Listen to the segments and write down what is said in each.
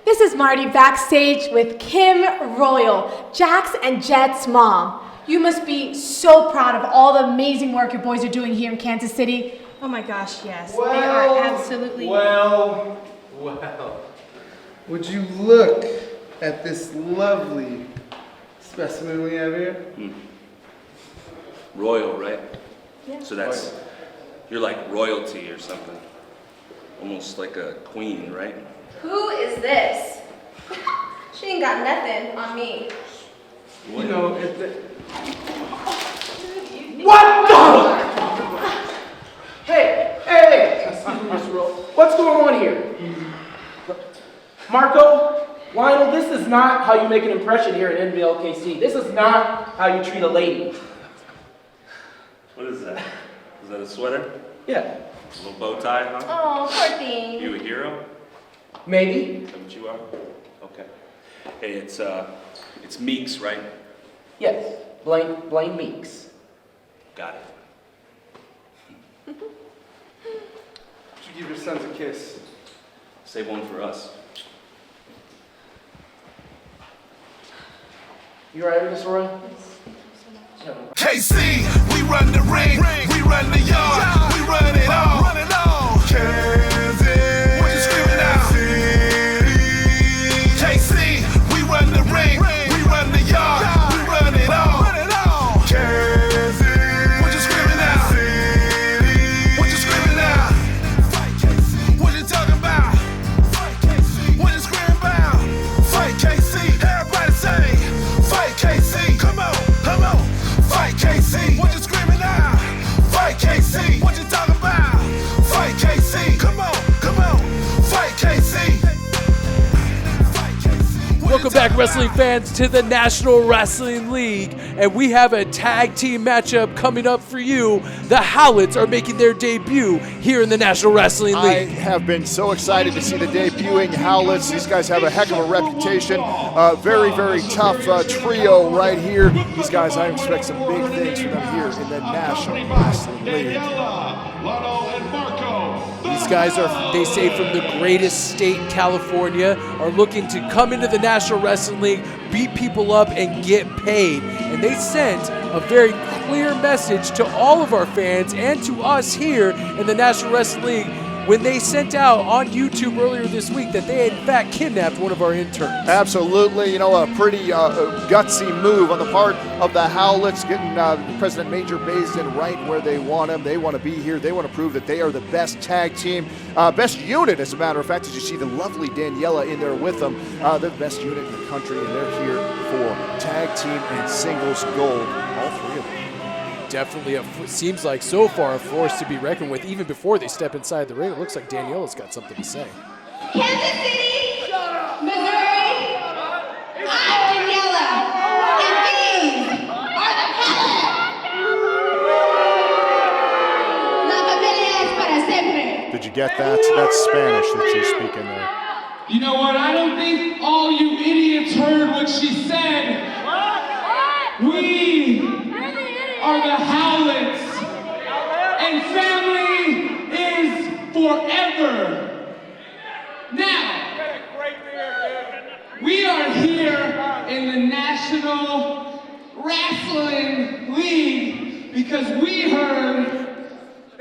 This is Marty backstage with Kim Royal, Jax and Jet's mom. You must be so proud of all the amazing work your boys are doing here in Kansas City. Oh my gosh, yes. Well, they are absolutely... Well. Would you look at this lovely specimen we have here? Royal, right? Yeah. So that's, you're like royalty or something. Almost like a queen, right? Who is this? She ain't got nothing on me. You know, What the? Hey! What's going on here? Marco, Lionel, this is not how you make an impression here at NWL KC. This is not how you treat a lady. What is that? Is that a sweater? Yeah. A little bow tie, huh? Oh, poor thing. You a hero? Maybe. Is that what you are? Okay. Hey, it's Meeks, right? Yes. Blaine Meeks. Got it. Would you give your sons a kiss? Save one for us. You all right with this, Roy? KC, we run the ring, we run the yard, we run it all. Kansas, what you screaming out? KC, we run the ring, we run the yard, we run it all. Kansas, what you screaming out? What you screaming out? Fight KC, what you talking about? Fight KC, what you screaming about? Fight KC, everybody say, fight KC, come on, come on. Fight KC, what you screaming out? Fight KC, what you talking about? Fight KC, come on, fight KC. Welcome back, wrestling fans, to the National Wrestling League, and we have a tag team matchup coming up for you. The Howletts are making their debut here in the National Wrestling League. I have been so excited to see the debuting Howletts. These guys have a heck of a reputation. Very, very tough trio right here. These guys, I expect some big things from them here in the National Wrestling League. These guys are, they say, from the greatest state, California, are looking to come into the National Wrestling League, beat people up, and get paid. And they sent a very clear message to all of our fans and to us here in the National Wrestling League when they sent out on YouTube earlier this week that they had in fact kidnapped one of our interns. Absolutely, you know, a pretty gutsy move on the part of the Howletts, getting President Major Basin right where they want him. They want to be here. They want to prove that they are the best tag team, best unit, as a matter of fact, as you see the lovely Daniela in there with them. They're the best unit in the country, and they're here for tag team and singles gold, all three of them. Definitely seems like so far a force to be reckoned with even before they step inside the ring. It looks like Daniela's got something to say. Kansas City, Missouri, I'm Daniela, and these are the Howlets. La familia es para siempre. Did you get that? That's Spanish that she's speaking there. You know what? I don't think all you idiots heard what she said. We are the Howlets, and family is forever. Now, we are here in the National Wrestling League because we heard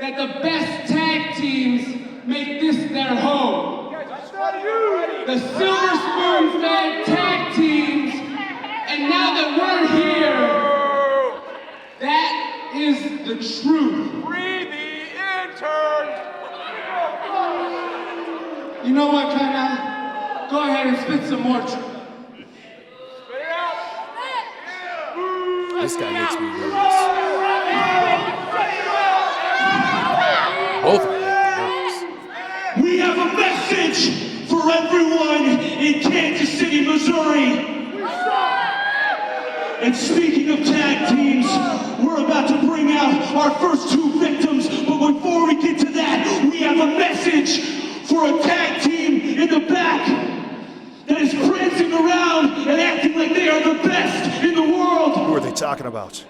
that the best tag teams make this their home. The Silver Spoon Fed tag teams, and now that we're here, that is the truth. Free the intern! You know what, kinda? Go ahead and spit some more truth. Spit it out! This guy makes me nervous. Both of them make me nervous. We have a message for everyone in Kansas City, Missouri. And speaking of tag teams, we're about to bring out our first two victims, but before we get to that, we have a message for a tag team in the back that is prancing around and acting like they are the best in the world. Who are they talking about?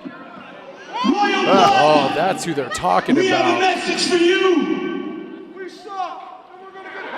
Royal Blood! Oh, that's who they're talking We have a about. message for you! We suck, and we're gonna get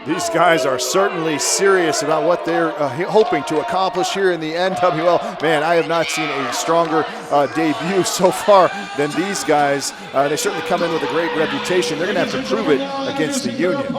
These guys are certainly serious about what they're hoping to accomplish here in the NWL. Man, I have not seen a stronger debut so far than these guys. They certainly come in with a great reputation. They're going to have to prove it against the Union.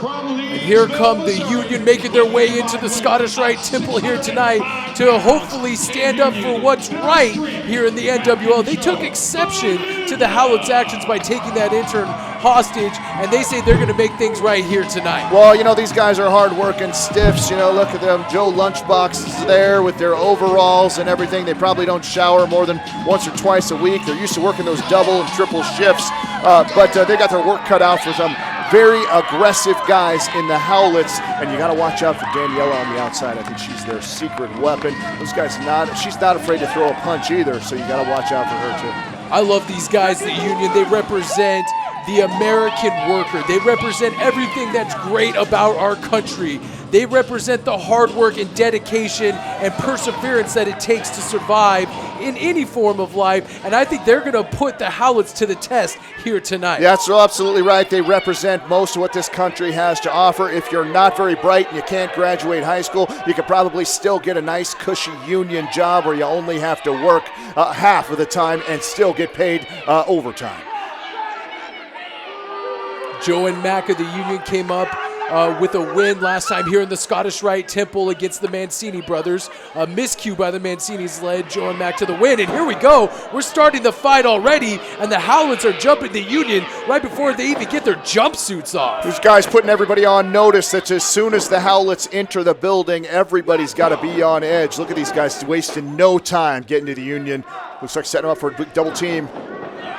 And here come the Union making their way into the Scottish Rite Temple here tonight to hopefully stand up for what's right here in the NWL. They took exception to the Howletts' actions by taking that intern hostage, and they say they're going to make things right here tonight. Well, you know, these guys are hard-working stiffs. You know, look at them. Joe Lunchbox is there with their overalls and everything. They probably don't shower more than once or twice a week. They're used to working those double and triple shifts, but they got their work cut out for some very aggressive guys in the Howletts, and you got to watch out for Daniela on the outside. I think she's their secret weapon. Those guys she's not afraid to throw a punch either, so you got to watch out for her too. I love these guys, the Union. They represent the American worker. They represent everything that's great about our country. They represent the hard work and dedication and perseverance that it takes to survive in any form of life, and I think they're going to put the Howletts to the test here tonight. Yeah, that's absolutely right. They represent most of what this country has to offer. If you're not very bright and you can't graduate high school, you could probably still get a nice, cushy union job where you only have to work half of the time and still get paid overtime. Joe and Mac of the Union came up with a win last time here in the Scottish Rite Temple against the Mancini brothers. A miscue by the Mancinis led Joe and Mac to the win, and here we go. We're starting the fight already, and the Howletts are jumping the Union right before they even get their jumpsuits off. These guys putting everybody on notice that as soon as the Howletts enter the building, everybody's got to be on edge. Look at these guys wasting no time getting to the Union. Looks like setting them up for a big double team.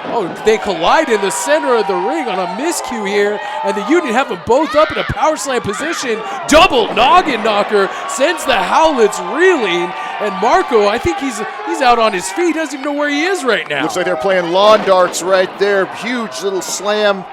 Oh, they collide in the center of the ring on a miscue here, and the Union have them both up in a power slam position. Double noggin knocker sends the Howletts reeling, and Marco, I think he's out on his feet. He doesn't even know where he is right now. Looks like they're playing lawn darts right there. Huge little slam.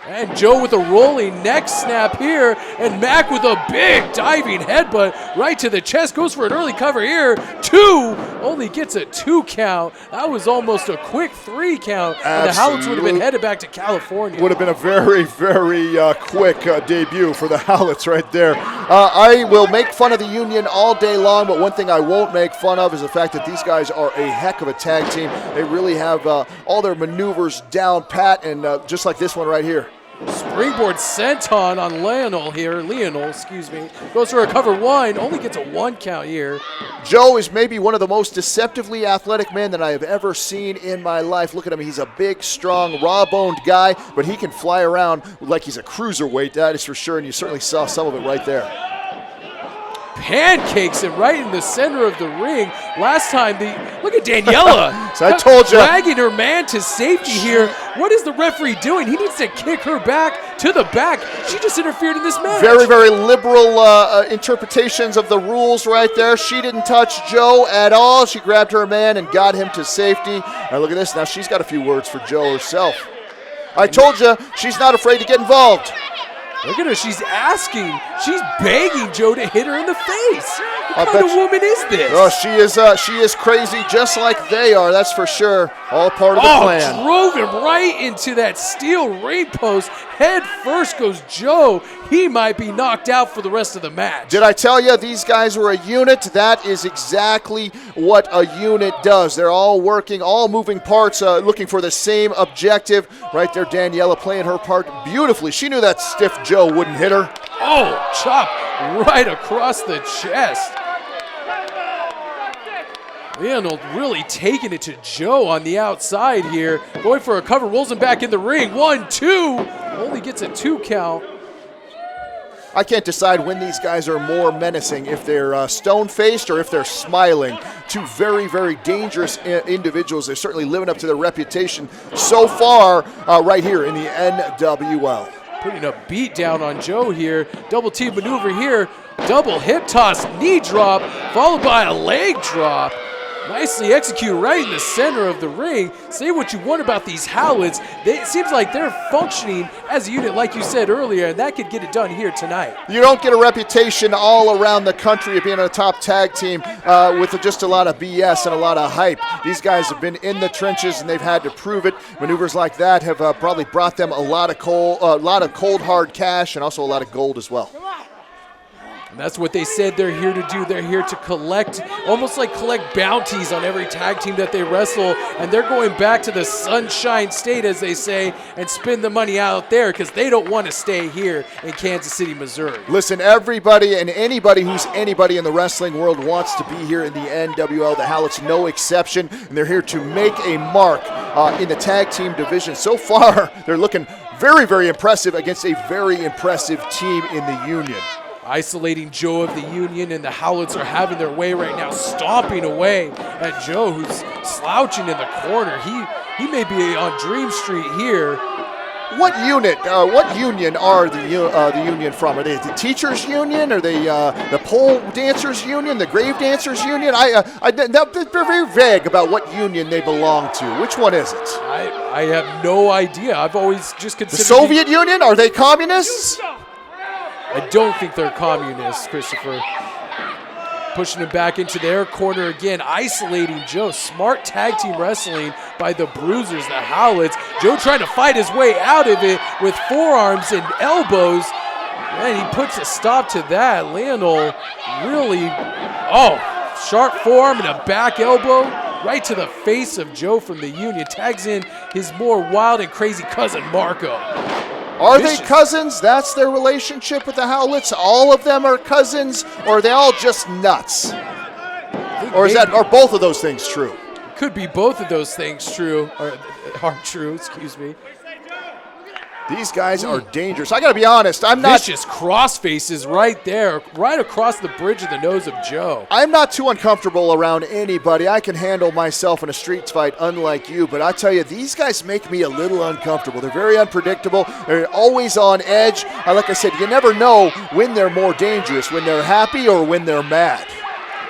And Joe with a rolling neck snap here, and Mac with a big diving headbutt right to the chest. Goes for an early cover here. Two, only gets a 2 count. That was almost a quick 3 count. And the Howletts would have been headed back to California. Would have been a very, very quick debut for the Howletts right there. I will make fun of the Union all day long, but one thing I won't make fun of is the fact that these guys are a heck of a tag team. They really have all their maneuvers down pat, and just like this one right here. Springboard senton on Lionel, goes for a cover 1, only gets a 1 count here. Joe is maybe one of the most deceptively athletic men that I have ever seen in my life. Look at him, he's a big, strong, raw-boned guy, but he can fly around like he's a cruiserweight, that is for sure, and you certainly saw some of it right there. Pancakes him right in the center of the ring. Last time, look at Daniela. So I told you. Dragging her man to safety here. What is the referee doing? He needs to kick her back to the back. She just interfered in this match. Very, very liberal interpretations of the rules right there. She didn't touch Joe at all. She grabbed her man and got him to safety. Now look at this. Now she's got a few words for Joe herself. I told you, she's not afraid to get involved. Look at her, she's asking, she's begging Joe to hit her in the face. What kind of woman is this? Oh, she is crazy just like they are, that's for sure. All part of the plan. Drove him right into that steel ring post. Head first goes Joe. He might be knocked out for the rest of the match. Did I tell you these guys were a unit? That is exactly what a unit does. They're all working, all moving parts, looking for the same objective. Right there, Daniela playing her part beautifully. She knew that stiff Joe wouldn't hit her. Oh, chop right across the chest. Leonard really taking it to Joe on the outside here. Going for a cover, rolls him back in the ring. 1, 2, only gets a 2 count. I can't decide when these guys are more menacing, if they're stone-faced or if they're smiling. Two very, very dangerous individuals. They're certainly living up to their reputation so far right here in the NWL. Putting a beat down on Joe here. Double team maneuver here. Double hip toss, knee drop, followed by a leg drop. Nicely executed right in the center of the ring. Say what you want about these Howletts. It seems like they're functioning as a unit, like you said earlier, and that could get it done here tonight. You don't get a reputation all around the country of being a top tag team with just a lot of BS and a lot of hype. These guys have been in the trenches and they've had to prove it. Maneuvers like that have probably brought them a lot of cold hard cash and also a lot of gold as well. And that's what they said they're here to do. They're here to collect, almost like collect bounties on every tag team that they wrestle. And they're going back to the Sunshine State, as they say, and spend the money out there because they don't want to stay here in Kansas City, Missouri. Listen, everybody and anybody who's anybody in the wrestling world wants to be here in the NWL. The Howletts, no exception. And they're here to make a mark in the tag team division. So far, they're looking very, very impressive against a very impressive team in the Union. Isolating Joe of the Union, and the Howletts are having their way right now, stomping away at Joe, who's slouching in the corner. He may be on Dream Street here. What unit? What union are the union from? Are they the teachers' union? Are they the pole dancers' union? The grave dancers' union? They're very vague about what union they belong to. Which one is it? I have no idea. I've always just considered the Soviet Union. Are they communists? I don't think they're communists, Christopher. Pushing him back into their corner again, isolating Joe. Smart tag team wrestling by the Bruisers, the Howletts. Joe trying to fight his way out of it with forearms and elbows. And he puts a stop to that. Lionel really, sharp forearm and a back elbow right to the face of Joe from the Union. Tags in his more wild and crazy cousin, Marco. Are they cousins? That's their relationship with the Howletts? All of them are cousins, or are they all just nuts? Or are both of those things true? Could be both of those things true, or are true, excuse me. These guys are dangerous. I got to be honest, I'm not... Vicious cross faces right there, right across the bridge of the nose of Joe. I'm not too uncomfortable around anybody. I can handle myself in a street fight, unlike you. But I tell you, these guys make me a little uncomfortable. They're very unpredictable. They're always on edge. Like I said, you never know when they're more dangerous, when they're happy or when they're mad.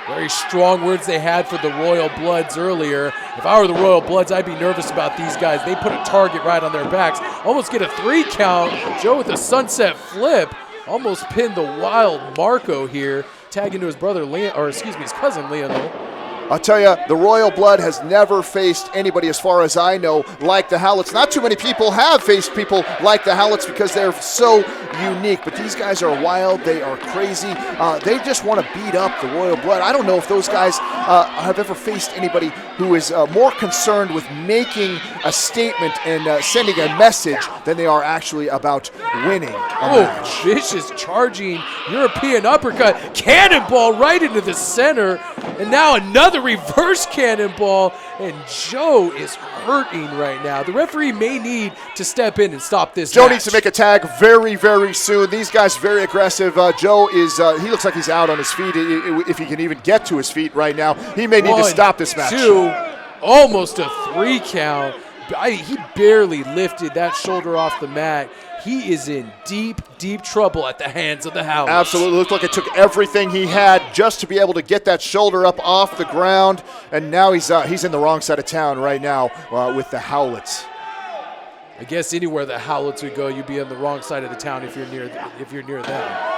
Very strong words they had for the Royal Bloods earlier. If I were the Royal Bloods, I'd be nervous about these guys. They put a target right on their backs. Almost get a 3 count. Joe with a sunset flip. Almost pinned the wild Marco here. Tagging to his brother, his cousin, Lionel. I'll tell you, the Royal Blood has never faced anybody, as far as I know, like the Howletts. Not too many people have faced people like the Howletts because they're so unique. But these guys are wild. They are crazy. They just want to beat up the Royal Blood. I don't know if those guys have ever faced anybody who is more concerned with making a statement and sending a message than they are actually about winning a match. Vicious charging European uppercut. Cannonball right into the center. And now another reverse cannonball, and Joe is hurting right now. The referee may need to step in and stop this Joe match. needs to make a tag very, very soon. These guys very aggressive. Joe is, he looks like he's out on his feet, if he can even get to his feet right now. He may need to stop this match. 2, almost a 3 count. He barely lifted that shoulder off the mat. He is in deep, deep trouble at the hands of the Howletts. Absolutely. Looked like it took everything he had just to be able to get that shoulder up off the ground. And now he's in the wrong side of town right now with the Howletts. I guess anywhere the Howletts would go, you'd be on the wrong side of the town if you're near them.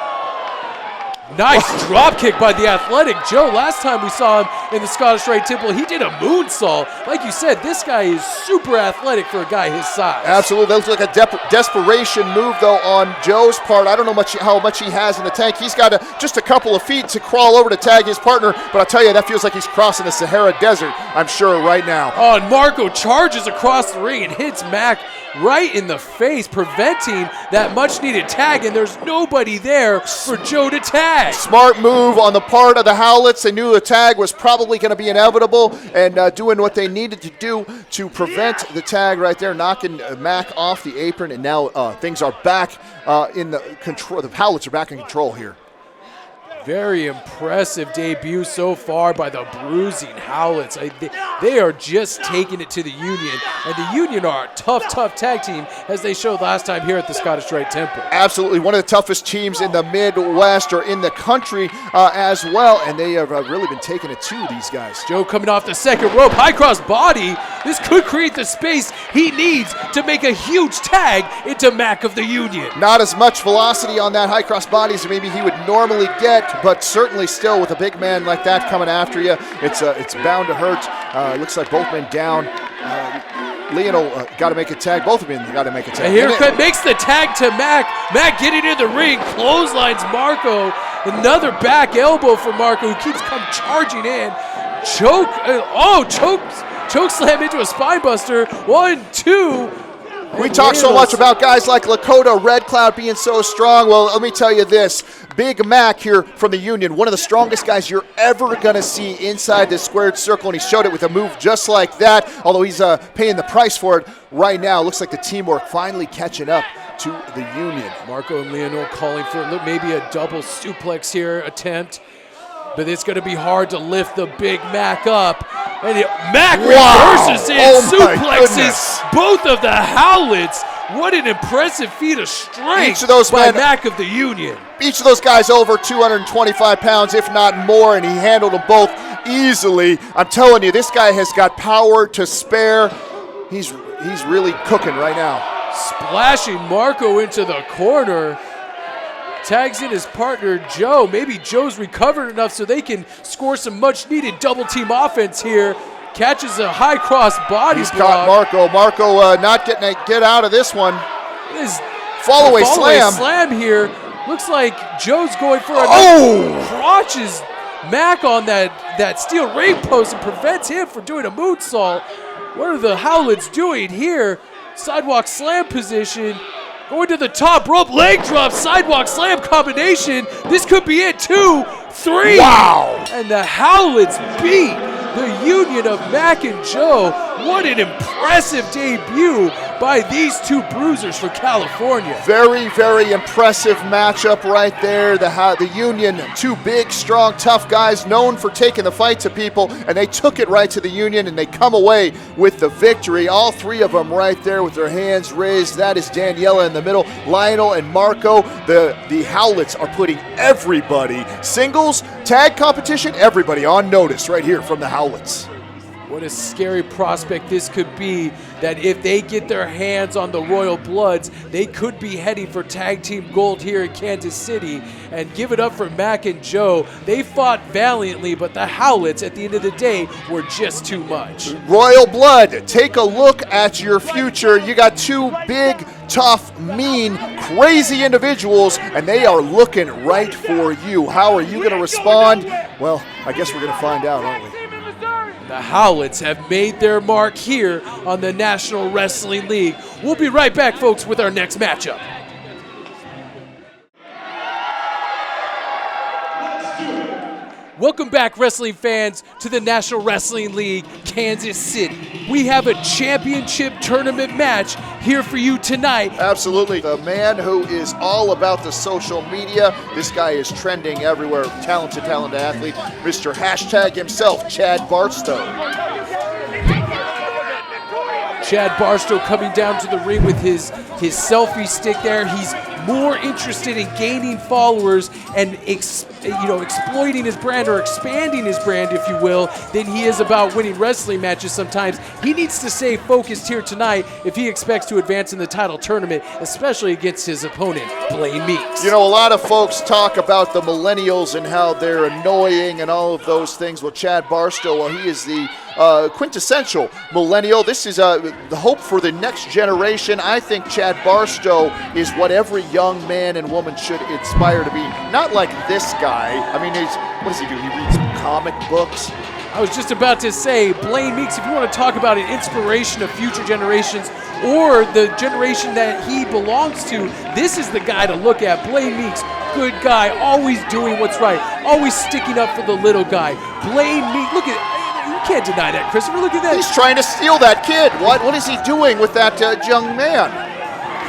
Nice drop kick by the athletic Joe. Last time we saw him in the Scottish Rite Temple, he did a moonsault. Like you said, this guy is super athletic for a guy his size. Absolutely. That looks like a desperation move, though, on Joe's part. I don't know how much he has in the tank. He's got just a couple of feet to crawl over to tag his partner, but I'll tell you, that feels like he's crossing the Sahara Desert, I'm sure, right now. Oh, and Marco charges across the ring and hits Mac right in the face, preventing that much-needed tag, and there's nobody there for Joe to tag. Smart move on the part of the Howletts. They knew the tag was probably going to be inevitable, and doing what they needed to do to prevent the tag right there, knocking Mac off the apron, and now things are back in the control. The Howletts are back in control here. Very impressive debut so far by the bruising Howletts. They are just taking it to the Union, and the Union are a tough tag team, as they showed last time here at the Scottish Rite Temple. Absolutely, one of the toughest teams in the Midwest or in the country as well, and they have really been taking it to these guys. Joe coming off the second rope, high cross body. This could create the space he needs to make a huge tag into Mac of the Union. Not as much velocity on that high cross body as maybe he would normally get, but certainly still with a big man like that coming after you, it's bound to hurt. Looks like both men down. Lionel got to make a tag. Both of them got to make a tag. And here makes the tag to Mac. Mac getting in the ring, clotheslines Marco. Another back elbow for Marco, who keeps charging in. Choke slam into a spine buster. 1, 2. We talk so much about guys like Lakota Red Cloud being so strong. Well, let me tell you this. Big Mac here from the Union, one of the strongest guys you're ever going to see inside this squared circle, and he showed it with a move just like that, although he's paying the price for it right now. Looks like the teamwork finally catching up to the Union. Marco and Leonor calling for maybe a double suplex here attempt, but it's going to be hard to lift the Big Mac up. And Mac reverses it, suplexes both of the Howletts. What an impressive feat of strength by Mac of the Union. Each of those guys over 225 pounds, if not more, and he handled them both easily. I'm telling you, this guy has got power to spare. He's really cooking right now. Splashing Marco into the corner. Tags in his partner, Joe. Maybe Joe's recovered enough so they can score some much-needed double-team offense here. Catches a high cross body He's block. caught Marco. Marco not getting a get out of this one. Fall-away slam here. Looks like Joe's going for a crotches Mac on that steel ring post and prevents him from doing a moonsault. What are the Howletts doing here? Sidewalk slam position. Going to the top rope, leg drop, sidewalk slam combination. This could be it, 2, 3. Wow. And the Howletts beat the Union of Mac and Joe. What an impressive debut by these two bruisers for California. Very, very impressive matchup right there. The Union, two big, strong, tough guys known for taking the fight to people, and they took it right to the Union, and they come away with the victory. All three of them right there with their hands raised. That is Daniela in the middle, Lionel and Marco. The Howletts are putting everybody, singles, tag competition, everybody on notice right here from the Howletts. What a scary prospect this could be, that if they get their hands on the Royal Bloods, they could be heading for tag team gold here in Kansas City. And give it up for Mac and Joe. They fought valiantly, but the Howletts at the end of the day were just too much. Royal Blood, take a look at your future. You got two big, tough, mean, crazy individuals, and they are looking right for you. How are you going to respond? Well, I guess we're going to find out, aren't we? The Howletts have made their mark here on the National Wrestling League. We'll be right back, folks, with our next matchup. Welcome back, wrestling fans, to the National Wrestling League, Kansas City. We have a championship tournament match here for you tonight. Absolutely. The man who is all about the social media. This guy is trending everywhere. Talented athlete. Mr. Hashtag himself, Chad Barstow. Chad Barstow coming down to the ring with his selfie stick there. He's more interested in gaining followers and exploiting his brand, or expanding his brand, if you will, than he is about winning wrestling matches sometimes. He needs to stay focused here tonight if he expects to advance in the title tournament, especially against his opponent, Blaine Meeks. You know, a lot of folks talk about the millennials and how they're annoying and all of those things. Well, Chad Barstow, well, he is the quintessential millennial. This is the hope for the next generation. I think Chad Barstow is what every young man and woman should aspire to be. Not like this guy. I mean, what does he do? He reads comic books. I was just about to say, Blaine Meeks, if you want to talk about an inspiration of future generations or the generation that he belongs to, this is the guy to look at. Blaine Meeks, good guy, always doing what's right, always sticking up for the little guy. Blaine Meeks, look at, you can't deny that, Christopher. Look at that. He's trying to steal that kid. What is he doing with that young man?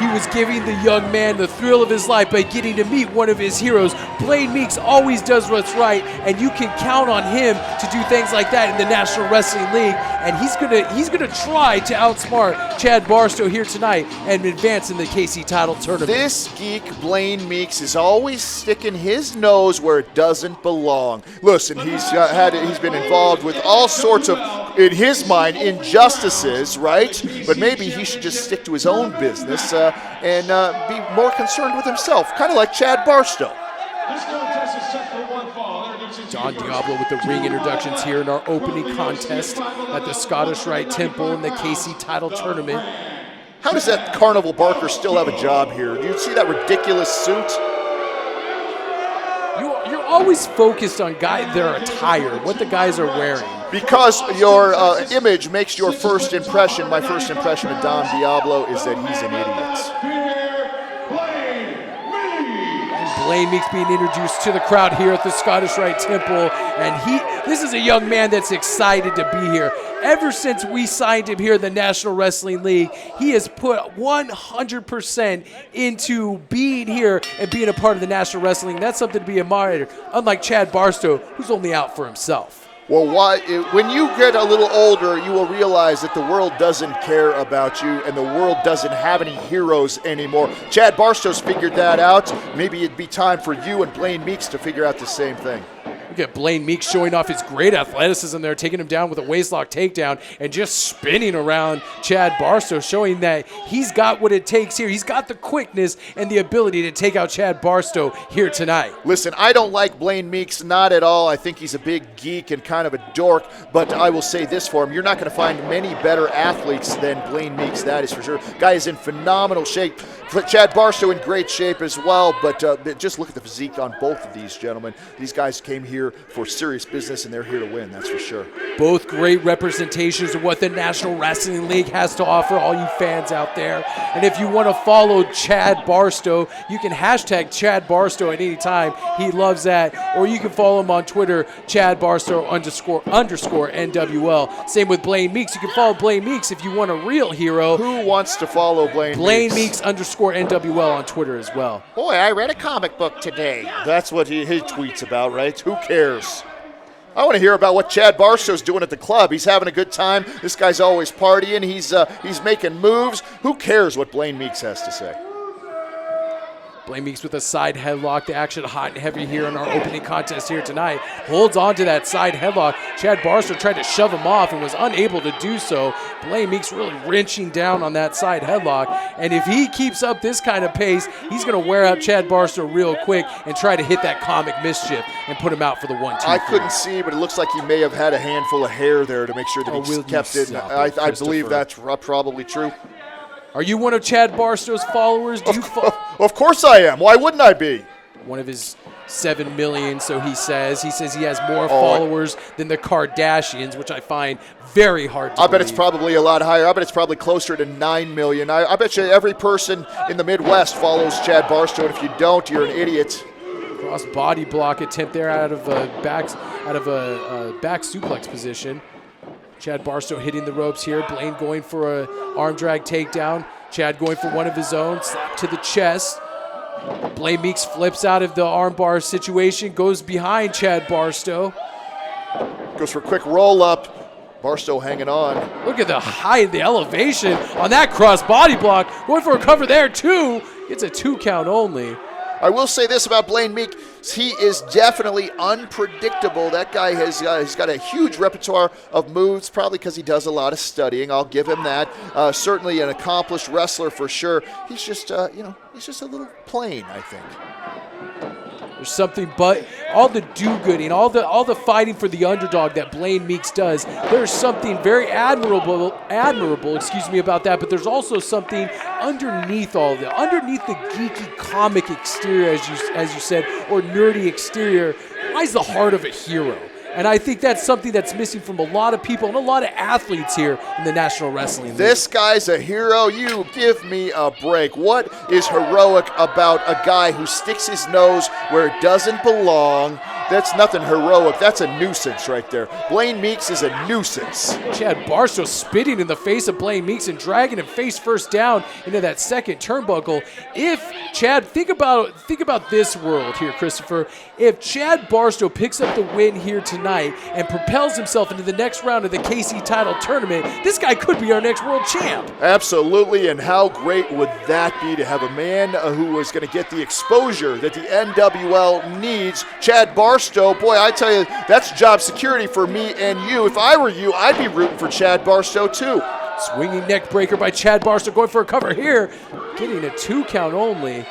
he was giving the young man the thrill of his life by getting to meet one of his heroes. Blaine Meeks always does what's right, and you can count on him to do things like that in the National Wrestling League. And he's gonna try to outsmart Chad Barstow here tonight and advance in the KC title tournament. This geek Blaine Meeks is always sticking his nose where it doesn't belong. Listen, he's been involved with all sorts of, in his mind, injustices, right? But maybe he should just stick to his own business and be more concerned with himself, kind of like Chad Barstow. This contest is set for one fall. Introducing Don Diablo with the ring introductions here in our opening contest at the Scottish Rite Temple in the KC title tournament. How does that Carnival Barker still have a job here? Do you see that ridiculous suit? You're always focused on their attire, what the guys are wearing. Because your image makes your first impression. My first impression of Don Diablo is that he's an idiot. Blaine Meeks being introduced to the crowd here at the Scottish Rite Temple, and this is a young man that's excited to be here. Ever since we signed him here in the National Wrestling League, he has put 100% into being here and being a part of the National Wrestling. That's something to be admired, unlike Chad Barstow, who's only out for himself. Well, when you get a little older, you will realize that the world doesn't care about you and the world doesn't have any heroes anymore. Chad Barstow's figured that out. Maybe it'd be time for you and Blaine Meeks to figure out the same thing. Look at Blaine Meeks showing off his great athleticism there, taking him down with a waistlock takedown and just spinning around Chad Barstow, showing that he's got what it takes here. He's got the quickness and the ability to take out Chad Barstow here tonight. Listen, I don't like Blaine Meeks, not at all. I think he's a big geek and kind of a dork, but I will say this for him. You're not going to find many better athletes than Blaine Meeks, that is for sure. Guy is in phenomenal shape. Chad Barstow in great shape as well, but just look at the physique on both of these gentlemen. These guys came here for serious business, and they're here to win, that's for sure. Both great representations of what the National Wrestling League has to offer, all you fans out there. And if you want to follow Chad Barstow, you can hashtag Chad Barstow at any time. He loves that. Or you can follow him on Twitter, Chad Barstow __ NWL. Same with Blaine Meeks. You can follow Blaine Meeks if you want a real hero. Who wants to follow Blaine Blaine Meeks _ NWL on Twitter as well. Boy, I read a comic book today. That's what he tweets about, right? Who cares? I want to hear about what Chad Barstow's doing at the club. He's having a good time. This guy's always partying. He's making moves. Who cares what Blaine Meeks has to say? Blaine Meeks with a side headlock. The action hot and heavy here in our opening contest here tonight. Holds on to that side headlock. Chad Barstow tried to shove him off and was unable to do so. Blaine Meeks really wrenching down on that side headlock. And if he keeps up this kind of pace, he's going to wear out Chad Barstow real quick and try to hit that comic mischief and put him out for the 1-2. I couldn't see, but it looks like he may have had a handful of hair there to make sure that he kept it. I believe that's probably true. Are you one of Chad Barstow's followers? Of course I am. Why wouldn't I be? One of his 7 million, so he says. He says he has more followers than the Kardashians, which I find very hard to believe. I bet it's probably a lot higher. I bet it's probably closer to 9 million. I bet you every person in the Midwest follows Chad Barstow, and if you don't, you're an idiot. Cross body block attempt there out of a back suplex position. Chad Barstow hitting the ropes here. Blaine going for an arm drag takedown. Chad going for one of his own. Slap to the chest. Blaine Meeks flips out of the armbar situation. Goes behind Chad Barstow. Goes for a quick roll up. Barstow hanging on. Look at the elevation on that cross body block. Going for a cover there too. It's a 2 count only. I will say this about Blaine Meeks. He is definitely unpredictable. That guy has he's got a huge repertoire of moves, probably because he does a lot of studying. I'll give him that. Certainly an accomplished wrestler for sure. He's just, he's just a little plain, I think. There's something, but all the do-gooding, all the fighting for the underdog that Blaine Meeks does, there's something very admirable, about that, but there's also something underneath all of that, underneath the geeky comic exterior, as you said, or nerdy exterior, lies the heart of a hero. And I think that's something that's missing from a lot of people and a lot of athletes here in the National Wrestling League. This guy's a hero. You give me a break. What is heroic about a guy who sticks his nose where it doesn't belong? that's nothing heroic. That's a nuisance right there. Blaine Meeks is a nuisance. Chad Barstow spitting in the face of Blaine Meeks and dragging him face first down into that second turnbuckle. If Chad, think about this world here, Christopher. If Chad Barstow picks up the win here tonight and propels himself into the next round of the KC title tournament, this guy could be our next world champ. Absolutely, and how great would that be to have a man who is going to get the exposure that the NWL needs? Chad Barstow, boy, I tell you, that's job security for me and you. If I were you, I'd be rooting for Chad Barstow too. Swinging neck breaker by Chad Barstow, going for a cover here, getting a 2 count only.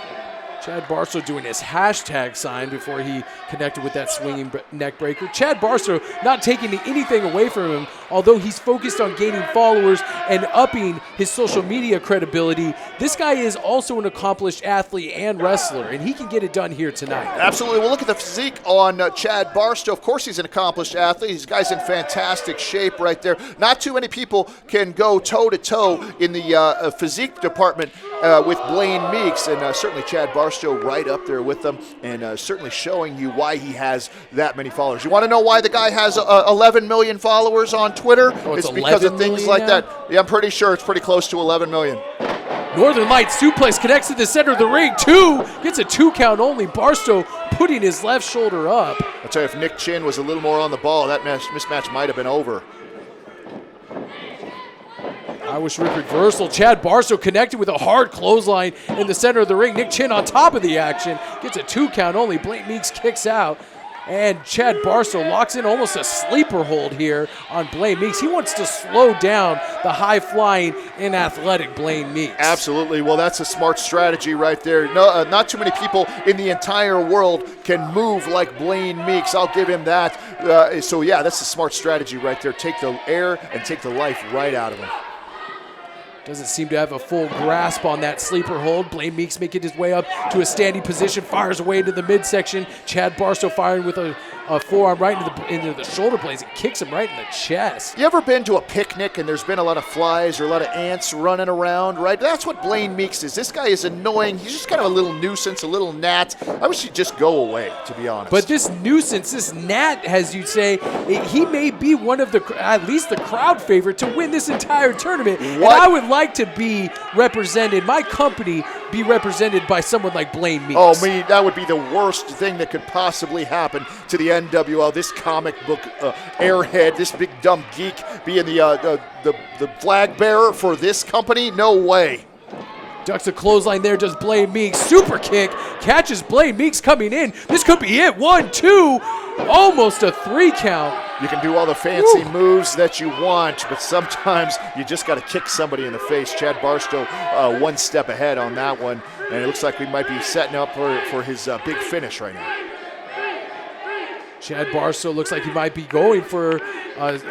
Chad Barstow doing his hashtag sign before he connected with that swinging neck breaker. Chad Barstow not taking anything away from him, although he's focused on gaining followers and upping his social media credibility. This guy is also an accomplished athlete and wrestler, and he can get it done here tonight. Absolutely. Well, look at the physique on Chad Barstow. Of course, he's an accomplished athlete. This guy's in fantastic shape right there. Not too many people can go toe-to-toe in the physique department with Blaine Meeks, and certainly Chad Barstow right up there with them, and certainly showing you why he has that many followers. You want to know why the guy has 11 million followers on Twitter? Oh, it's because of things like now? that. Yeah, I'm pretty sure it's pretty close to 11 million. Northern Light suplex connects to the center of the ring. 2 gets a 2 count only. Barstow putting his left shoulder up. I'll tell you, if Nick Chin was a little more on the ball, that mismatch might have been over. Irish whip reversal. Chad Barstow connected with a hard clothesline in the center of the ring. Nick Chin on top of the action. Gets a 2 count only. Blaine Meeks kicks out. And Chad Barstow locks in almost a sleeper hold here on Blaine Meeks. He wants to slow down the high-flying and athletic Blaine Meeks. Absolutely. Well, that's a smart strategy right there. No, not too many people in the entire world can move like Blaine Meeks. I'll give him that. So, yeah, that's a smart strategy right there. Take the air and take the life right out of him. Doesn't seem to have a full grasp on that sleeper hold. Blaine Meeks making his way up to a standing position, fires away into the midsection. Chad Barstow firing with a forearm right into the shoulder blades and kicks him right in the chest. You ever been to a picnic and there's been a lot of flies or a lot of ants running around, right? That's what Blaine Meeks is. This guy is annoying. He's just kind of a little nuisance, a little gnat. I wish he'd just go away, to be honest. But this nuisance, this gnat, as you say, he may be one of at least the crowd favorite to win this entire tournament. What? And I would like to be represented, my company be represented by someone like Blaine Meeks. Oh, that would be the worst thing that could possibly happen to the NWL. This comic book airhead, this big dumb geek being the flag bearer for this company? No way. Ducks a clothesline there, does Blaine Meeks. Super kick, catches Blaine Meeks coming in. This could be it. 1, 2, almost a 3 count. You can do all the fancy moves that you want, but sometimes you just got to kick somebody in the face. Chad Barstow one step ahead on that one, and it looks like we might be setting up for his big finish right now. Chad Barstow looks like he might be going for,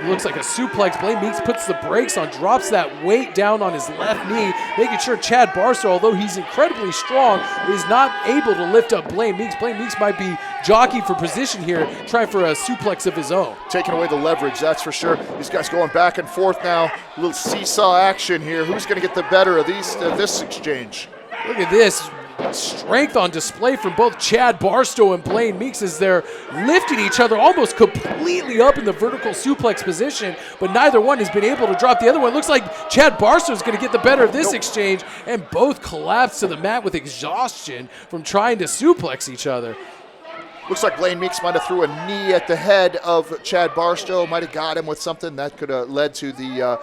looks like a suplex. Blaine Meeks puts the brakes on, drops that weight down on his left knee, making sure Chad Barstow, although he's incredibly strong, is not able to lift up Blaine Meeks. Blaine Meeks might be jockeying for position here, trying for a suplex of his own. Taking away the leverage, that's for sure. These guys going back and forth now. A little seesaw action here. Who's going to get the better of this exchange? Look at this. Strength on display from both Chad Barstow and Blaine Meeks as they're lifting each other almost completely up in the vertical suplex position, but neither one has been able to drop the other one. Looks like Chad Barstow is going to get the better of this exchange, and both collapse to the mat with exhaustion from trying to suplex each other. Looks like Blaine Meeks might have threw a knee at the head of Chad Barstow, might have got him with something that could have led to the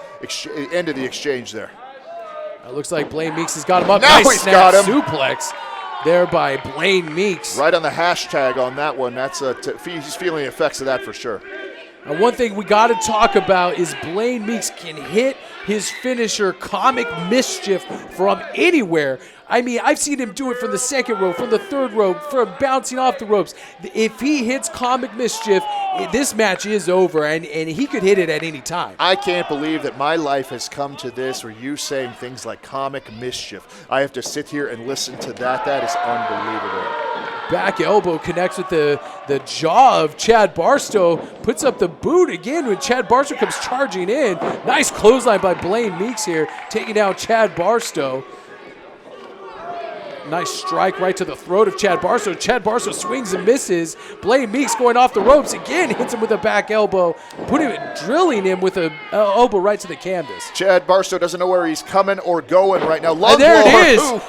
end of the exchange there. It looks like Blaine Meeks has got him up. Now Nice he's snap got him. suplex there by Blaine Meeks. Right on the hashtag on that one. That's he's feeling the effects of that for sure. And one thing we got to talk about is Blaine Meeks can hit his finisher, Comic Mischief, from anywhere. I mean, I've seen him do it from the second rope, from the third rope, from bouncing off the ropes. If he hits Comic Mischief, this match is over, and he could hit it at any time. I can't believe that my life has come to this, where you saying things like Comic Mischief. I have to sit here and listen to that. That is unbelievable. Back elbow connects with the jaw of Chad Barstow. Puts up the boot again when Chad Barstow comes charging in. Nice clothesline by Blaine Meeks here, taking out Chad Barstow. Nice strike right to the throat of Chad Barstow. Chad Barstow swings and misses. Blaine Meeks going off the ropes again, hits him with a back elbow, drilling him with an elbow right to the canvas. Chad Barstow doesn't know where he's coming or going right now. And there it is.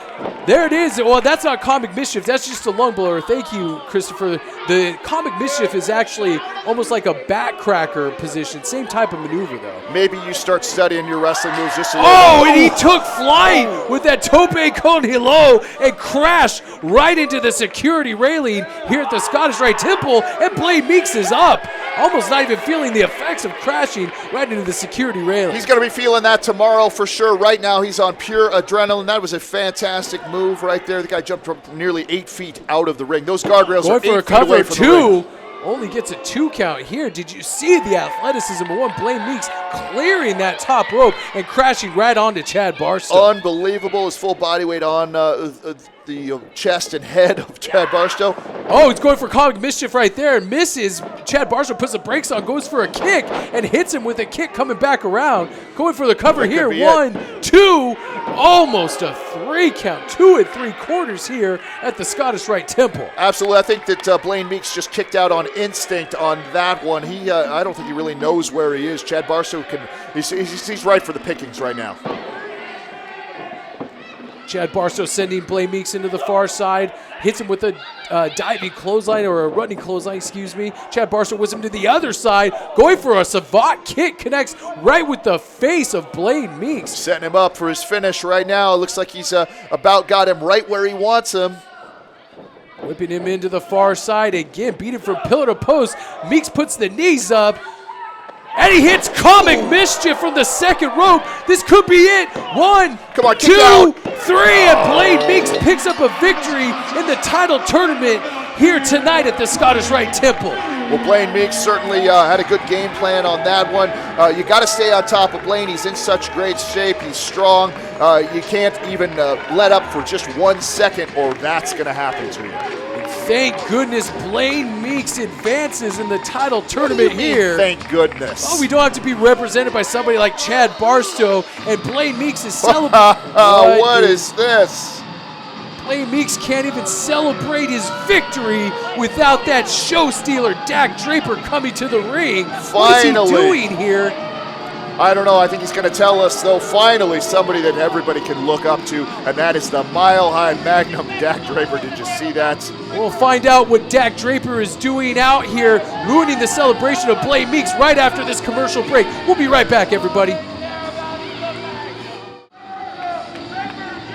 There it is. Well, that's not comic mischief. That's just a lung blower. Thank you, Christopher. The comic mischief is actually almost like a back cracker position. Same type of maneuver, though. Maybe you start studying your wrestling moves just a little bit. And he took flight with that tope con hilo and crashed right into the security railing here at the Scottish Rite Temple, and Blaine Meeks is up. Almost not even feeling the effects of crashing right into the security railing. He's going to be feeling that tomorrow for sure. Right now, he's on pure adrenaline. That was a fantastic move right there. The guy jumped from nearly 8 feet out of the ring. Those guardrails going are 8 for a feet cover away of from the ring. 2. Only gets a 2 count here. Did you see the athleticism of one Blaine Meeks clearing that top rope and crashing right onto Chad Barstow? Unbelievable. His full body weight on the chest and head of Chad Barstow. Oh, he's going for comic mischief right there and misses. Chad Barstow puts the brakes on, goes for a kick, and hits him with a kick coming back around. Going for the cover here. 1, 2, almost a 3 count. 2 3/4 here at the Scottish Rite Temple. Absolutely. I think that Blaine Meeks just kicked out on instinct on that one. I don't think he really knows where he is. Chad Barstow he's right for the pickings right now. Chad Barstow sending Blaine Meeks into the far side, hits him with a diving clothesline, or a running clothesline, excuse me. Chad Barstow whips him to the other side, going for a savant kick, connects right with the face of Blaine Meeks. Setting him up for his finish right now. It looks like he's about got him right where he wants him. Whipping him into the far side again, beat him from pillar to post. Meeks puts the knees up, and he hits comic mischief from the second rope. This could be it. 1, Come on, 2, 3, and Blaine Meeks picks up a victory in the title tournament here tonight at the Scottish Rite Temple. Well, Blaine Meeks certainly had a good game plan on that one. You got to stay on top of Blaine. He's in such great shape. He's strong. You can't even let up for just 1 second, or that's going to happen to you. Thank goodness Blaine Meeks advances in the title tournament here. Thank goodness. Oh, we don't have to be represented by somebody like Chad Barstow, and Blaine Meeks is celebrating. What is this? Blaine Meeks can't even celebrate his victory without that show stealer Dak Draper coming to the ring. What is he doing here? I don't know. I think he's going to tell us, though, finally somebody that everybody can look up to, and that is the mile-high Magnum Dak Draper. Did you see that? We'll find out what Dak Draper is doing out here, ruining the celebration of Blaine Meeks right after this commercial break. We'll be right back, everybody.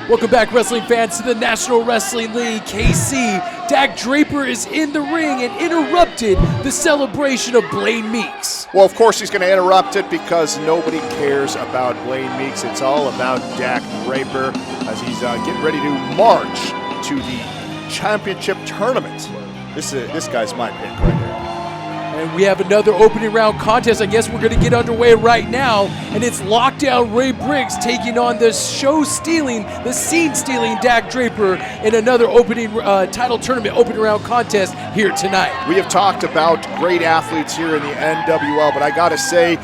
Welcome back, wrestling fans, to the National Wrestling League KC. Dak Draper is in the ring and interrupted the celebration of Blaine Meeks. Well, of course he's going to interrupt it because nobody cares about Blaine Meeks. It's all about Dak Draper as he's getting ready to march to the championship tournament. This guy's my pick right here. And we have another opening round contest. I guess we're going to get underway right now. And it's Lockdown Ray Briggs taking on the the scene-stealing Dak Draper in another opening title tournament opening round contest here tonight. We have talked about great athletes here in the NWL, but I got to say,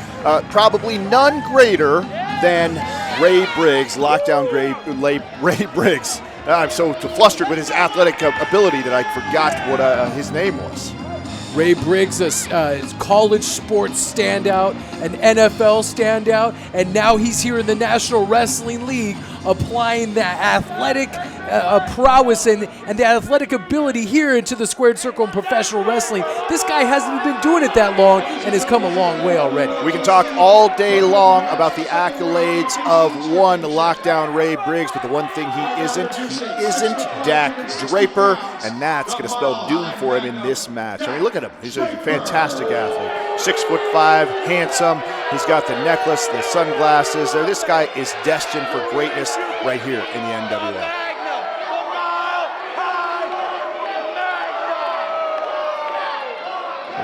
probably none greater than Ray Briggs, Lockdown Ray Briggs. I'm so flustered with his athletic ability that I forgot what his name was. Ray Briggs, a college sports standout, an NFL standout, and now he's here in the National Wrestling League applying the athletic prowess and the athletic ability here into the squared circle in professional wrestling. This guy hasn't been doing it that long and has come a long way already. We can talk all day long about the accolades of one Lockdown Ray Briggs, but the one thing he isn't Dak Draper, and that's going to spell doom for him in this match. I mean, look at him. He's a fantastic athlete. 6'5", handsome. He's got the necklace, the sunglasses. This guy is destined for greatness right here in the NWL.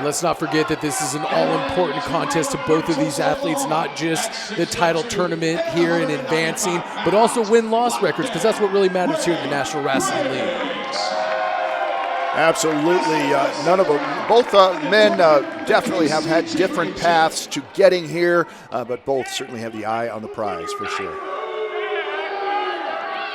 Let's not forget that this is an all-important contest to both of these athletes, not just the title tournament here and advancing, but also win-loss records, because that's what really matters here in the National Wrestling League. Absolutely. Both men definitely have had different paths to getting here, but both certainly have the eye on the prize for sure.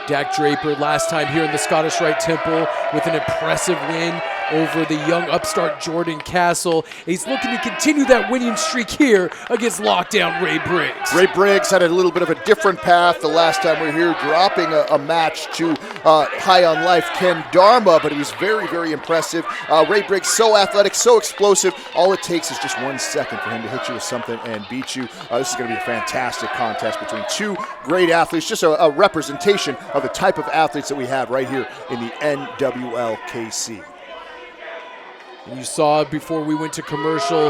Dak Draper, last time here in the Scottish Rite Temple with an impressive win over the young upstart Jordan Castle. He's looking to continue that winning streak here against lockdown Ray Briggs. Ray Briggs had a little bit of a different path the last time we were here, dropping a match to High on Life Ken Dharma, but it was very, very impressive. Ray Briggs, so athletic, so explosive. All it takes is just 1 second for him to hit you with something and beat you. This is going to be a fantastic contest between two great athletes, just a representation of the type of athletes that we have right here in the NWL KC. And you saw before we went to commercial,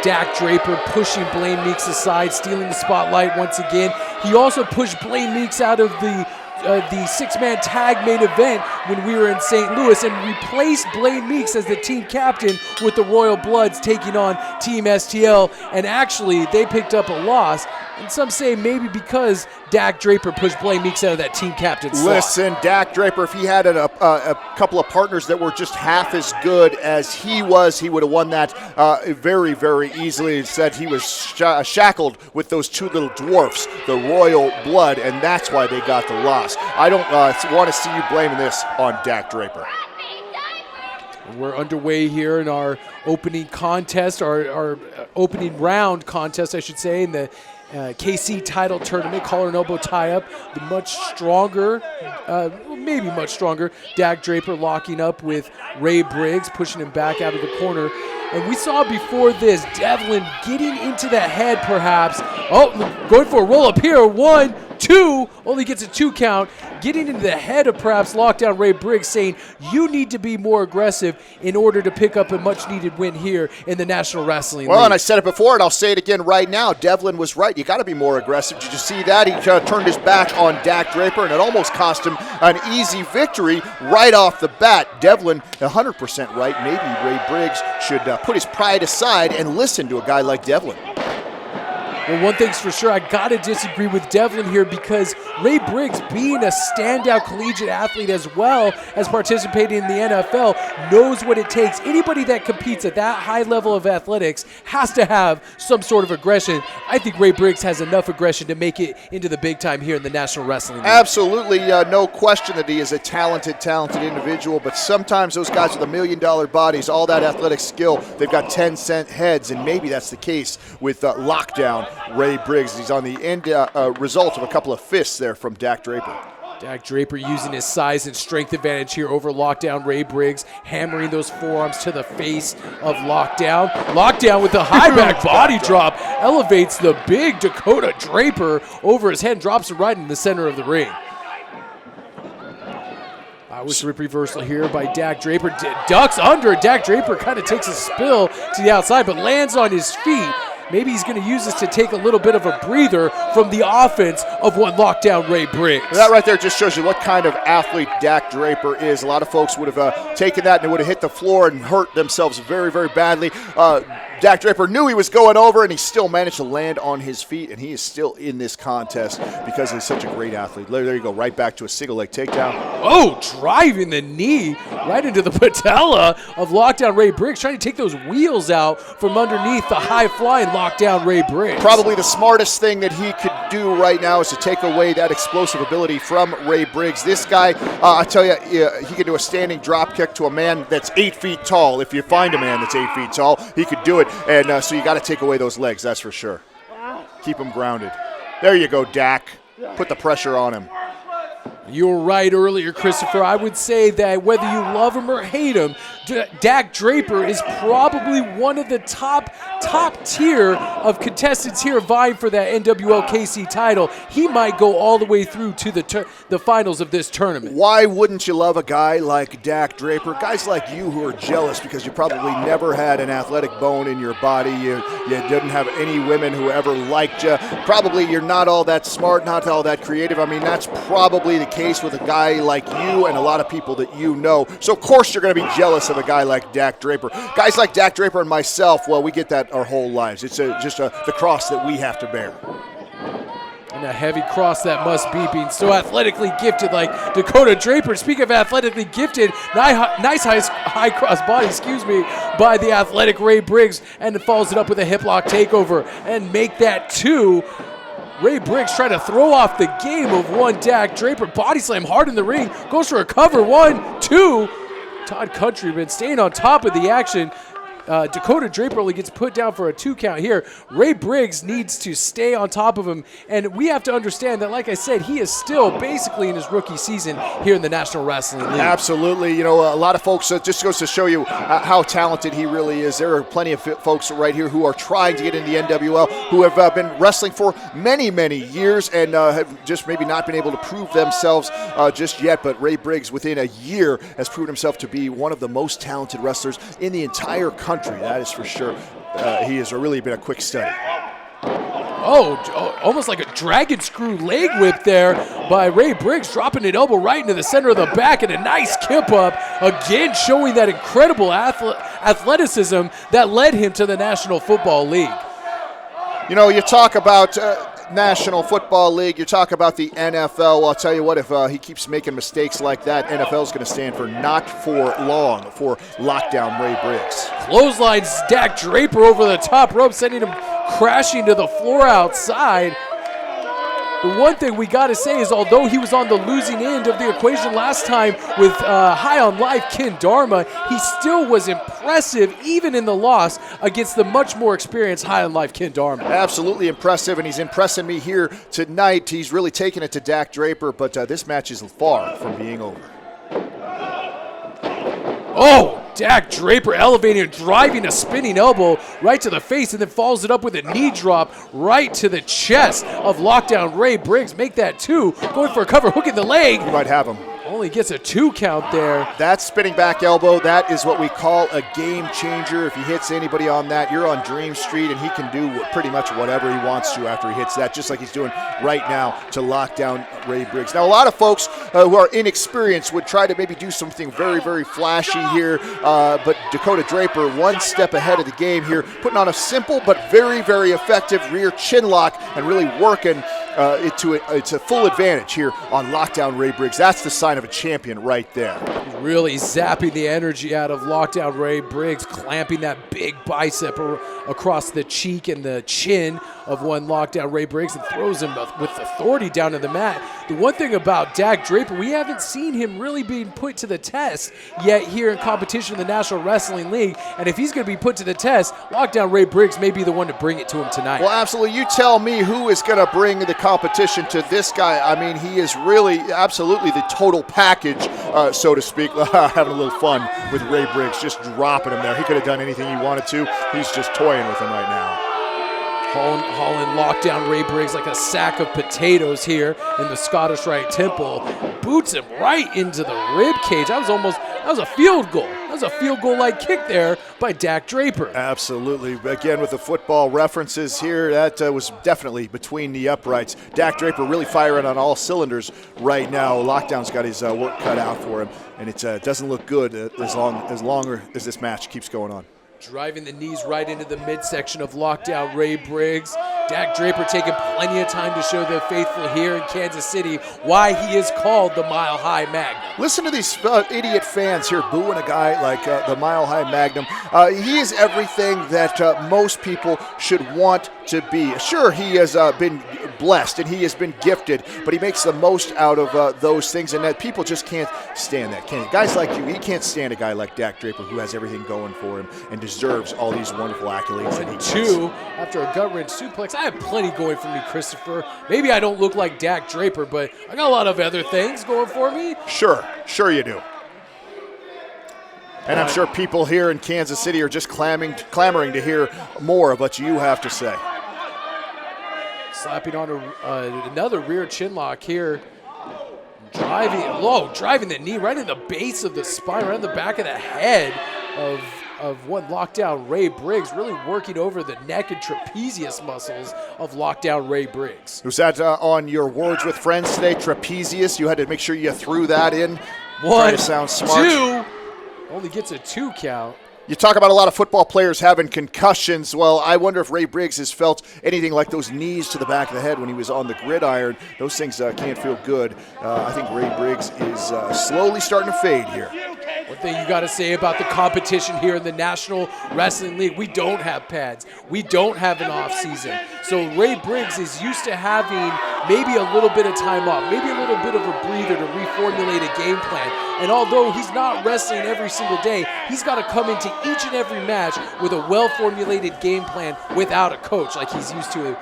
Dak Draper pushing Blaine Meeks aside, stealing the spotlight once again. He also pushed Blaine Meeks out of the six-man tag main event when we were in St. Louis and replaced Blaine Meeks as the team captain with the Royal Bloods taking on Team STL. And actually, they picked up a loss. And some say maybe because Dak Draper pushed Blaine Meeks out of that team captain slot. Listen, Dak Draper, if he had a couple of partners that were just half as good as he was, he would have won that very, very easily. Instead, he was shackled with those two little dwarfs, the Royal Blood, and that's why they got the loss. I don't want to see you blaming this on Dak Draper. We're underway here in our opening contest, our opening round contest, I should say, in the KC title tournament, collar and elbow tie-up. The much stronger, maybe much stronger, Dak Draper locking up with Ray Briggs, pushing him back out of the corner. And we saw before this, Devlin getting into the head perhaps. Oh, going for a roll-up here. 1, 2, only gets a 2 count. Getting into the head of perhaps lockdown Ray Briggs, saying you need to be more aggressive in order to pick up a much-needed win here in the National Wrestling League. And I said it before, and I'll say it again right now. Devlin was right. You got to be more aggressive. Did you see that? He turned his back on Dak Draper, and it almost cost him an easy victory right off the bat. Devlin, 100% right. Maybe Ray Briggs should put his pride aside and listen to a guy like Devlin. Well, one thing's for sure, I got to disagree with Devlin here because Ray Briggs, being a standout collegiate athlete as well as participating in the NFL, knows what it takes. Anybody that competes at that high level of athletics has to have some sort of aggression. I think Ray Briggs has enough aggression to make it into the big time here in the National Wrestling League. Absolutely, no question that he is a talented individual, but sometimes those guys with $1 million bodies, all that athletic skill, they've got 10-cent heads, and maybe that's the case with lockdown Ray Briggs. He's on the end result of a couple of fists there from Dak Draper. Dak Draper using his size and strength advantage here over lockdown Ray Briggs, hammering those forearms to the face of lockdown. Lockdown with the high back body drop elevates the big Dakota Draper over his head and drops him right in the center of the ring. Irish rip reversal here by Dak Draper. Ducks under. Dak Draper kind of takes a spill to the outside but lands on his feet. Maybe he's going to use this to take a little bit of a breather from the offense of one lockdown Ray Briggs. That right there just shows you what kind of athlete Dak Draper is. A lot of folks would have taken that and they would have hit the floor and hurt themselves very, very badly. Dak Draper knew he was going over, and he still managed to land on his feet, and he is still in this contest because he's such a great athlete. There you go, right back to a single leg takedown. Oh, driving the knee right into the patella of lockdown Ray Briggs, trying to take those wheels out from underneath the high-flying lockdown Ray Briggs. Probably the smartest thing that he could do right now is to take away that explosive ability from Ray Briggs. This guy, I tell you, he can do a standing drop kick to a man that's 8 feet tall. If you find a man that's 8 feet tall, he could do it. And so you got to take away those legs, that's for sure. Keep him grounded. There you go, Dak. Put the pressure on him. You were right earlier, Christopher. I would say that whether you love him or hate him, Dak Draper is probably one of the top tier of contestants here vying for that NWL KC title. He might go all the way through to the finals of this tournament. Why wouldn't you love a guy like Dak Draper? Guys like you who are jealous because you probably never had an athletic bone in your body. You didn't have any women who ever liked you. Probably you're not all that smart, not all that creative. I mean, that's probably the case with a guy like you and a lot of people that you know. So, of course, you're going to be jealous of a guy like Dak Draper. Guys like Dak Draper and myself, well, we get that our whole lives. It's just the cross that we have to bear. And a heavy cross that must be, being so athletically gifted like Dakota Draper. Speaking of athletically gifted, nice high cross body, by the athletic Ray Briggs, and follows it up with a hip lock takeover and make that 2. Ray Briggs trying to throw off the game of one Dak Draper. Body slam hard in the ring. Goes for a cover. 1, 2. Todd Countryman staying on top of the action. Dakota Draper only gets put down for a 2 count here. Ray Briggs needs to stay on top of him. And we have to understand that, like I said, he is still basically in his rookie season here in the National Wrestling League. Absolutely. You know, a lot of folks, just goes to show you how talented he really is. There are plenty of folks right here who are trying to get in the NWL, who have been wrestling for many, many years and have just maybe not been able to prove themselves just yet. But Ray Briggs, within a year, has proven himself to be one of the most talented wrestlers in the entire country. That is for sure. He has really been a quick study. Oh, almost like a dragon screw leg whip there by Ray Briggs, dropping an elbow right into the center of the back, and a nice kip up, again showing that incredible athleticism that led him to the National Football League. You know, you talk about National Football League, you talk about the NFL. Well, I'll tell you what, if he keeps making mistakes like that, NFL's going to stand for not for long for lockdown Ray Briggs. Clotheslines Dak Draper over the top rope, sending him crashing to the floor outside. The one thing we got to say is, although he was on the losing end of the equation last time with High on Life Ken Dharma, he still was impressive even in the loss against the much more experienced High on Life Ken Dharma. Absolutely impressive, and he's impressing me here tonight. He's really taking it to Dak Draper, but this match is far from being over. Oh, Dak Draper elevating and driving a spinning elbow right to the face, and then follows it up with a knee drop right to the chest of lockdown Ray Briggs. Make that 2. Going for a cover, hook in the leg. You might have him. Only gets a 2 count there. That spinning back elbow, that is what we call a game changer. If he hits anybody on that, you're on Dream Street, and he can do pretty much whatever he wants to after he hits that, just like he's doing right now to lock down Ray Briggs. Now, a lot of folks who are inexperienced would try to maybe do something very, very flashy here, but Dakota Draper one step ahead of the game here, putting on a simple but very, very effective rear chin lock and really working it to full advantage here on lockdown Ray Briggs. That's the sign of a champion right there. Really zapping the energy out of lockdown Ray Briggs, clamping that big bicep across the cheek and the chin of one lockdown Ray Briggs, and throws him with authority down to the mat. The one thing about Dak Draper, we haven't seen him really being put to the test yet here in competition in the National Wrestling League, and if he's going to be put to the test, lockdown Ray Briggs may be the one to bring it to him tonight. Well, absolutely. You tell me who is going to bring the competition to this guy. I mean, he is really absolutely the total package, so to speak. Having a little fun with Ray Briggs, just dropping him there. He could have done anything he wanted to. He's just toying with him right now. Hauling lockdown Ray Briggs like a sack of potatoes here in the Scottish Rite Temple. Boots him right into the rib cage. That was a field goal. That was a field goal-like kick there by Dak Draper. Absolutely. Again, with the football references here, that was definitely between the uprights. Dak Draper really firing on all cylinders right now. Lockdown's got his work cut out for him, and it doesn't look good as longer as this match keeps going on. Driving the knees right into the midsection of lockdown Ray Briggs. Dak Draper taking plenty of time to show the faithful here in Kansas City why he is called the Mile High Magnum. Listen to these idiot fans here booing a guy like the Mile High Magnum. He is everything that most people should want to be. Sure, he has been blessed and he has been gifted, but he makes the most out of those things, and that people just can't stand that, can he? Guys like you, he can't stand a guy like Dak Draper who has everything going for him and deserves all these wonderful accolades that he gets. 2 after a gut wrench suplex. I have plenty going for me, Christopher. Maybe I don't look like Dak Draper, but I got a lot of other things going for me. Sure you do. And I'm sure people here in Kansas City are just clamoring to hear more of what you have to say. Slapping on another rear chin lock here. Driving the knee right in the base of the spine, right in the back of the head of one lockdown Ray Briggs, really working over the neck and trapezius muscles of lockdown Ray Briggs. Was that on your Words with Friends today, trapezius? You had to make sure you threw that in. 1, trying to sound smart. 2, only gets a 2 count. You talk about a lot of football players having concussions. Well, I wonder if Ray Briggs has felt anything like those knees to the back of the head when he was on the gridiron. Those things can't feel good. I think Ray Briggs is slowly starting to fade here. One thing you got to say about the competition here in the National Wrestling League, we don't have pads. We don't have an off season. So Ray Briggs is used to having maybe a little bit of time off, maybe a little bit of a breather to reformulate a game plan. And although he's not wrestling every single day, he's got to come into each and every match with a well-formulated game plan without a coach like he's used to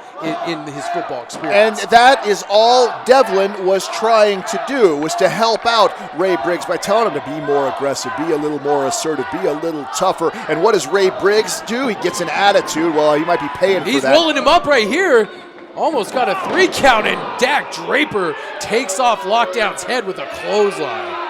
in his football experience. And that is all Devlin was trying to do, was to help out Ray Briggs by telling him to be more aggressive, be a little more assertive, be a little tougher. And what does Ray Briggs do? He gets an attitude. Well, he might be paying for that. He's rolling him up right here. Almost got a 3 count, and Dak Draper takes off Lockdown's head with a clothesline.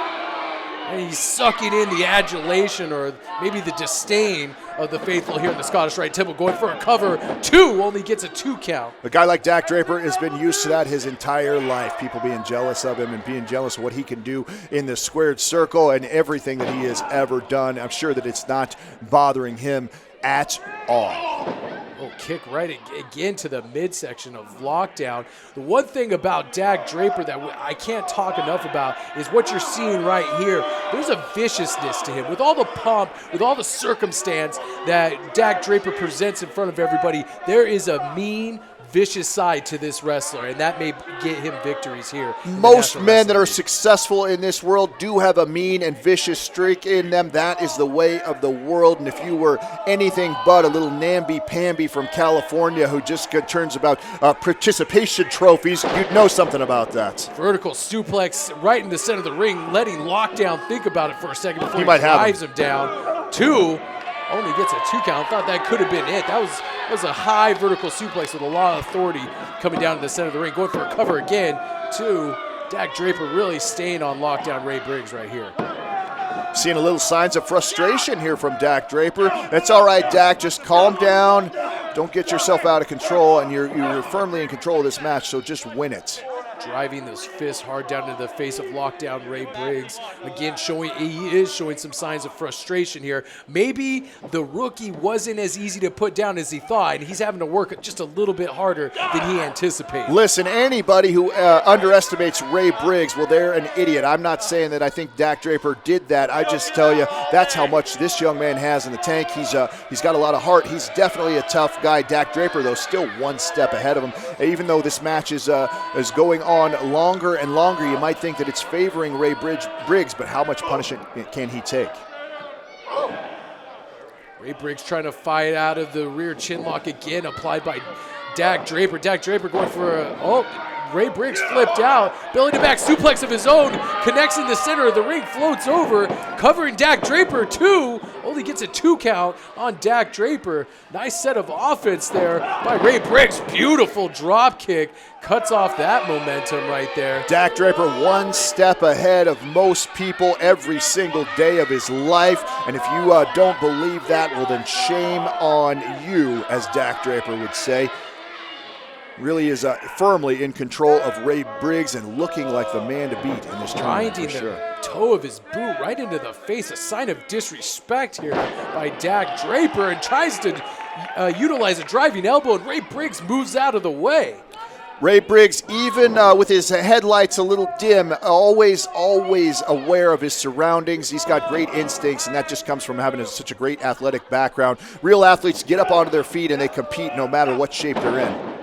And he's sucking in the adulation or maybe the disdain of the faithful here in the Scottish Rite Temple, going for a cover. 2, only gets a 2 count. A guy like Dak Draper has been used to that his entire life. People being jealous of him and being jealous of what he can do in the squared circle and everything that he has ever done. I'm sure that it's not bothering him at all. Oh, kick right again to the midsection of Lockdown. The one thing about Dak Draper that I can't talk enough about is what you're seeing right here. There's a viciousness to him. With all the pomp, with all the circumstance that Dak Draper presents in front of everybody, there is a mean, vicious side to this wrestler, and that may get him victories here. Most men that are successful in this world do have a mean and vicious streak in them. That is the way of the world. And if you were anything but a little namby-pamby from California who just turns about participation trophies, you'd know something about that. Vertical suplex right in the center of the ring, letting Lockdown think about it for a second before he drives him down. 2. Only gets a 2 count. Thought that could have been it. That was a high vertical suplex with a lot of authority coming down to the center of the ring. Going for a cover again. 2. Dak Draper really staying on Lockdown Ray Briggs right here. Seeing a little signs of frustration here from Dak Draper. That's all right, Dak. Just calm down. Don't get yourself out of control, and you're firmly in control of this match, so just win it. Driving those fists hard down into the face of Lockdown Ray Briggs. Again, he is showing some signs of frustration here. Maybe the rookie wasn't as easy to put down as he thought, and he's having to work just a little bit harder than he anticipated. Listen, anybody who underestimates Ray Briggs, well, they're an idiot. I'm not saying that I think Dak Draper did that. I just tell you, that's how much this young man has in the tank. He's got a lot of heart. He's definitely a tough guy. Dak Draper, though, still one step ahead of him. Even though this match is going on longer and longer, you might think that it's favoring Ray Briggs, but how much punishment can he take? Ray Briggs trying to fight out of the rear chin lock again, applied by Dak Draper. Dak Draper going for Ray Briggs flipped out, belly to back suplex of his own, connects in the center of the ring, floats over, covering Dak Draper. 2, only gets a 2 count on Dak Draper. Nice set of offense there by Ray Briggs. Beautiful drop kick, cuts off that momentum right there. Dak Draper one step ahead of most people every single day of his life, and if you don't believe that, well then shame on you, as Dak Draper would say. Really is firmly in control of Ray Briggs and looking like the man to beat in this tournament, for sure. The toe of his boot right into the face, a sign of disrespect here by Dak Draper, and tries to utilize a driving elbow, and Ray Briggs moves out of the way. Ray Briggs, even with his headlights a little dim, always aware of his surroundings. He's got great instincts, and that just comes from having such a great athletic background. Real athletes get up onto their feet, and they compete no matter what shape they're in.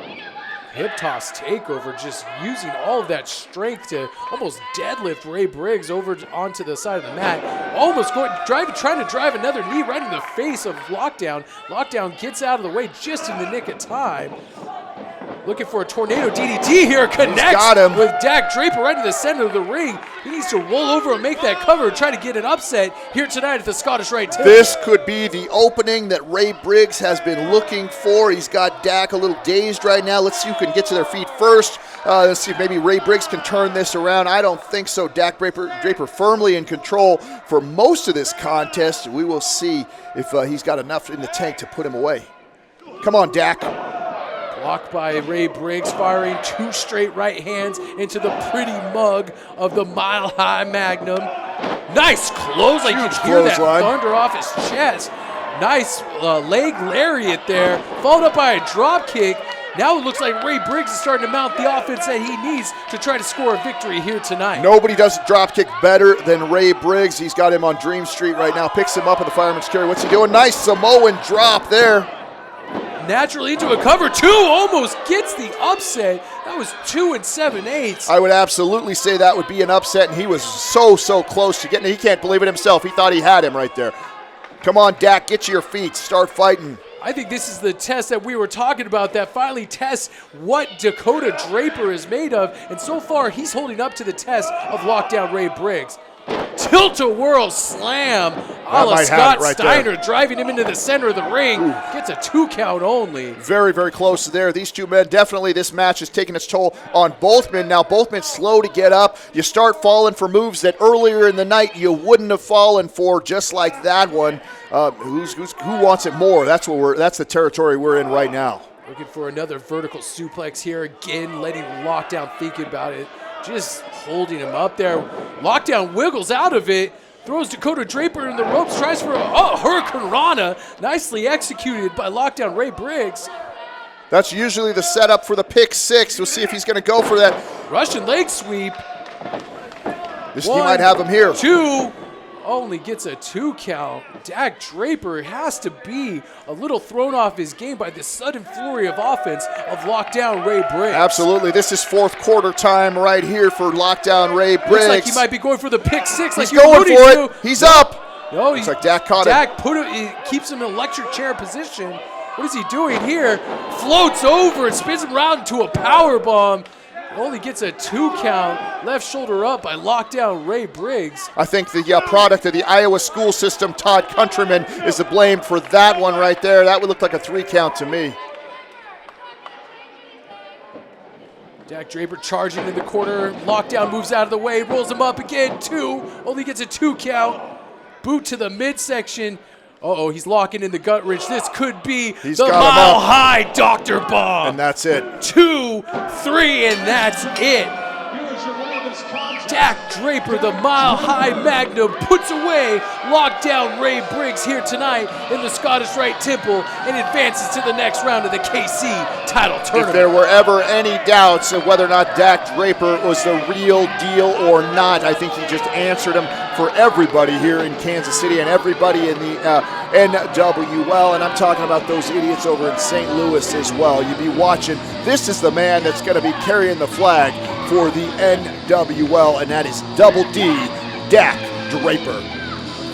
Hip toss takeover, just using all of that strength to almost deadlift Ray Briggs over onto the side of the mat. Almost trying to drive another knee right in the face of Lockdown. Lockdown gets out of the way just in the nick of time. Looking for a tornado DDT here, connects with Dak Draper right in the center of the ring. He needs to roll over and make that cover and try to get an upset here tonight at the Scottish Rite Temple. This could be the opening that Ray Briggs has been looking for. He's got Dak a little dazed right now. Let's see who can get to their feet first. Let's see if maybe Ray Briggs can turn this around. I don't think so. Dak Draper firmly in control for most of this contest. We will see if he's got enough in the tank to put him away. Come on, Dak. Blocked by Ray Briggs, firing 2 straight right hands into the pretty mug of the Mile High Magnum. Nice close, like you can hear that thunder off his chest. Nice leg lariat there, followed up by a drop kick. Now it looks like Ray Briggs is starting to mount the offense that he needs to try to score a victory here tonight. Nobody does a drop kick better than Ray Briggs. He's got him on Dream Street right now. Picks him up in the fireman's carry. What's he doing? Nice Samoan drop there. Naturally into a cover 2, almost gets the upset. That was 2 7/8. I would absolutely say that would be an upset, and he was so close to getting it. He can't believe it himself. He thought he had him right there. Come on, Dak, get to your feet. Start fighting. I think this is the test that we were talking about that finally tests what Dakota Draper is made of. And so far, he's holding up to the test of lockdown Ray Briggs. Tilt-a-whirl slam a la Scott right Steiner, driving him into the center of the ring. Gets a 2 count only. Very close there. These two men, definitely this match is taking its toll on both men. Now both men slow to get up. You start falling for moves that earlier in the night you wouldn't have fallen for, just like that one. Who wants it more? That's the territory we're in right now. Looking for another vertical suplex here. Again, letting Lockdown think about it. Just holding him up there. Lockdown wiggles out of it. Throws Dakota Draper in the ropes. Tries for a Hurricane Rana. Nicely executed by Lockdown Ray Briggs. That's usually the setup for the pick 6. We'll see if he's going to go for that. Russian leg sweep. He might have him here. 2. Only gets a 2 count. Dak Draper has to be a little thrown off his game by the sudden flurry of offense of Lockdown Ray Briggs. Absolutely. This is fourth quarter time right here for Lockdown Ray Briggs. Looks like he might be going for the pick 6. He's going for it. He's up. No, looks like Dak caught him. Dak he keeps him in electric chair position. What is he doing here? Floats over and spins him around into a power bomb. Only gets a 2 count, left shoulder up by Lockdown Ray Briggs. I think the product of the Iowa school system, Todd Countryman, is to blame for that one right there. That would look like a 3 count to me. Dak Draper charging in the corner. Lockdown moves out of the way, rolls him up again. 2, only gets a 2 count. Boot to the midsection. Uh-oh, he's locking in the gut wrench. This could be the Mile High Dr. Bomb. And that's it. 2, 3, and that's it. Dak Draper, the Mile High Magnum, puts away Lockdown Ray Briggs here tonight in the Scottish Rite Temple and advances to the next round of the KC title tournament. If there were ever any doubts of whether or not Dak Draper was the real deal or not, I think he just answered them for everybody here in Kansas City and everybody in the NWL, and I'm talking about those idiots over in St. Louis as well. You'd be watching. This is the man that's going to be carrying the flag for the NWL, and that is Double D, Dak Draper.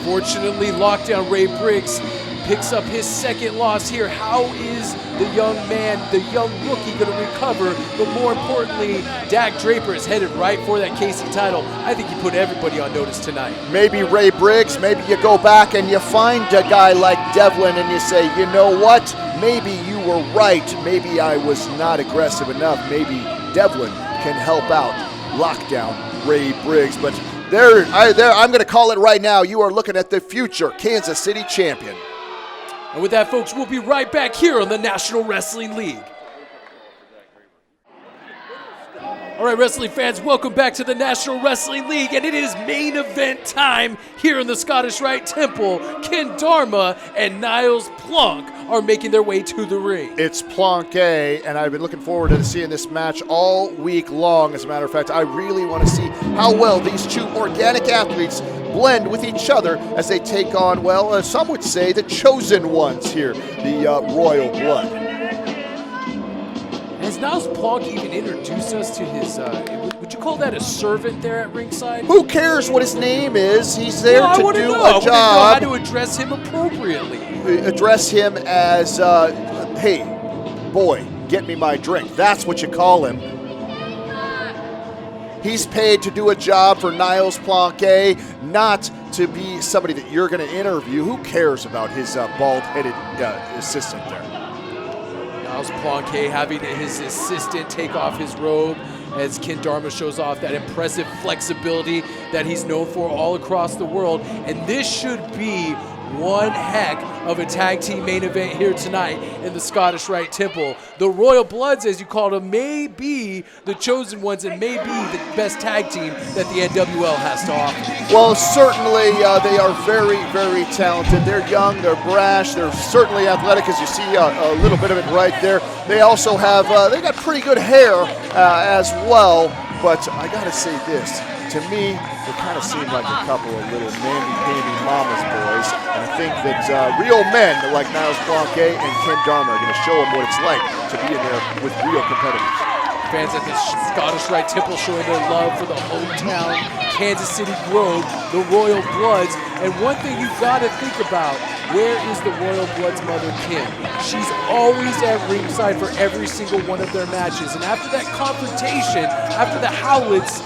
Fortunately, Lockdown Ray Briggs picks up his second loss here. How is the young man, the young rookie, going to recover? But more importantly, Dak Draper is headed right for that KC title. I think he put everybody on notice tonight. Maybe Ray Briggs, maybe you go back and you find a guy like Devlin and you say, you know what? Maybe you were right. Maybe I was not aggressive enough. Maybe Devlin can help out Lockdown Ray Briggs. But I'm going to call it right now. You are looking at the future Kansas City champion. And with that, folks, we'll be right back here on the National Wrestling League. All right, wrestling fans, welcome back to the National Wrestling League, and it is main event time here in the Scottish Rite Temple. Ken Dharma and Niles Plonk are making their way to the ring. It's Plonk A, and I've been looking forward to seeing this match all week long. As a matter of fact, I really want to see how well these two organic athletes blend with each other as they take on, well, some would say the chosen ones here, the Royal Blood. Has Niles Plonk even introduced us to his, would you call that a servant there at ringside? Who cares what his name is? He's there to do a job. I want to know how to address him appropriately. Address him as, hey, boy, get me my drink. That's what you call him. He's paid to do a job for Niles Plonk, not to be somebody that you're going to interview. Who cares about his bald-headed assistant there? Niles Plonk having his assistant take off his robe as Ken Dharma shows off that impressive flexibility that he's known for all across the world. And this should be one heck of a tag team main event here tonight in the Scottish Rite Temple. The Royal Bloods, as you called them, may be the chosen ones and may be the best tag team that the NWL has to offer. Well, certainly they are very, very talented. They're young, they're brash, they're certainly athletic, as you see a little bit of it right there. They also have, they got pretty good hair as well, but I gotta say this. To me, they kind of seem like a couple of little namby-pamby mama's boys, and I think that real men like Niles Plonk and Ken Dharma are going to show them what it's like to be in there with real competitors. Fans at the Scottish Rite Temple showing their love for the hometown Kansas City Grove, the Royal Bloods. And one thing you've got to think about, where is the Royal Bloods' mother, Kim? She's always at ringside for every single one of their matches. And after that confrontation, after the Howletts,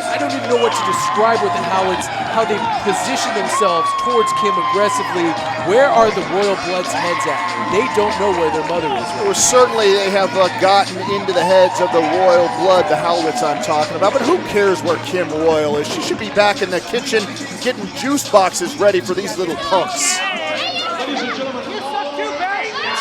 I don't even know what to describe with the Howletts, how they position themselves towards Kim aggressively. Where are the Royal Bloods' heads at? They don't know where their mother is. Well, certainly they have gotten into the heads of the Royal Blood, the Howletts I'm talking about, but who cares where Kim Royal is? She should be back in the kitchen getting juice boxes ready for these little punks.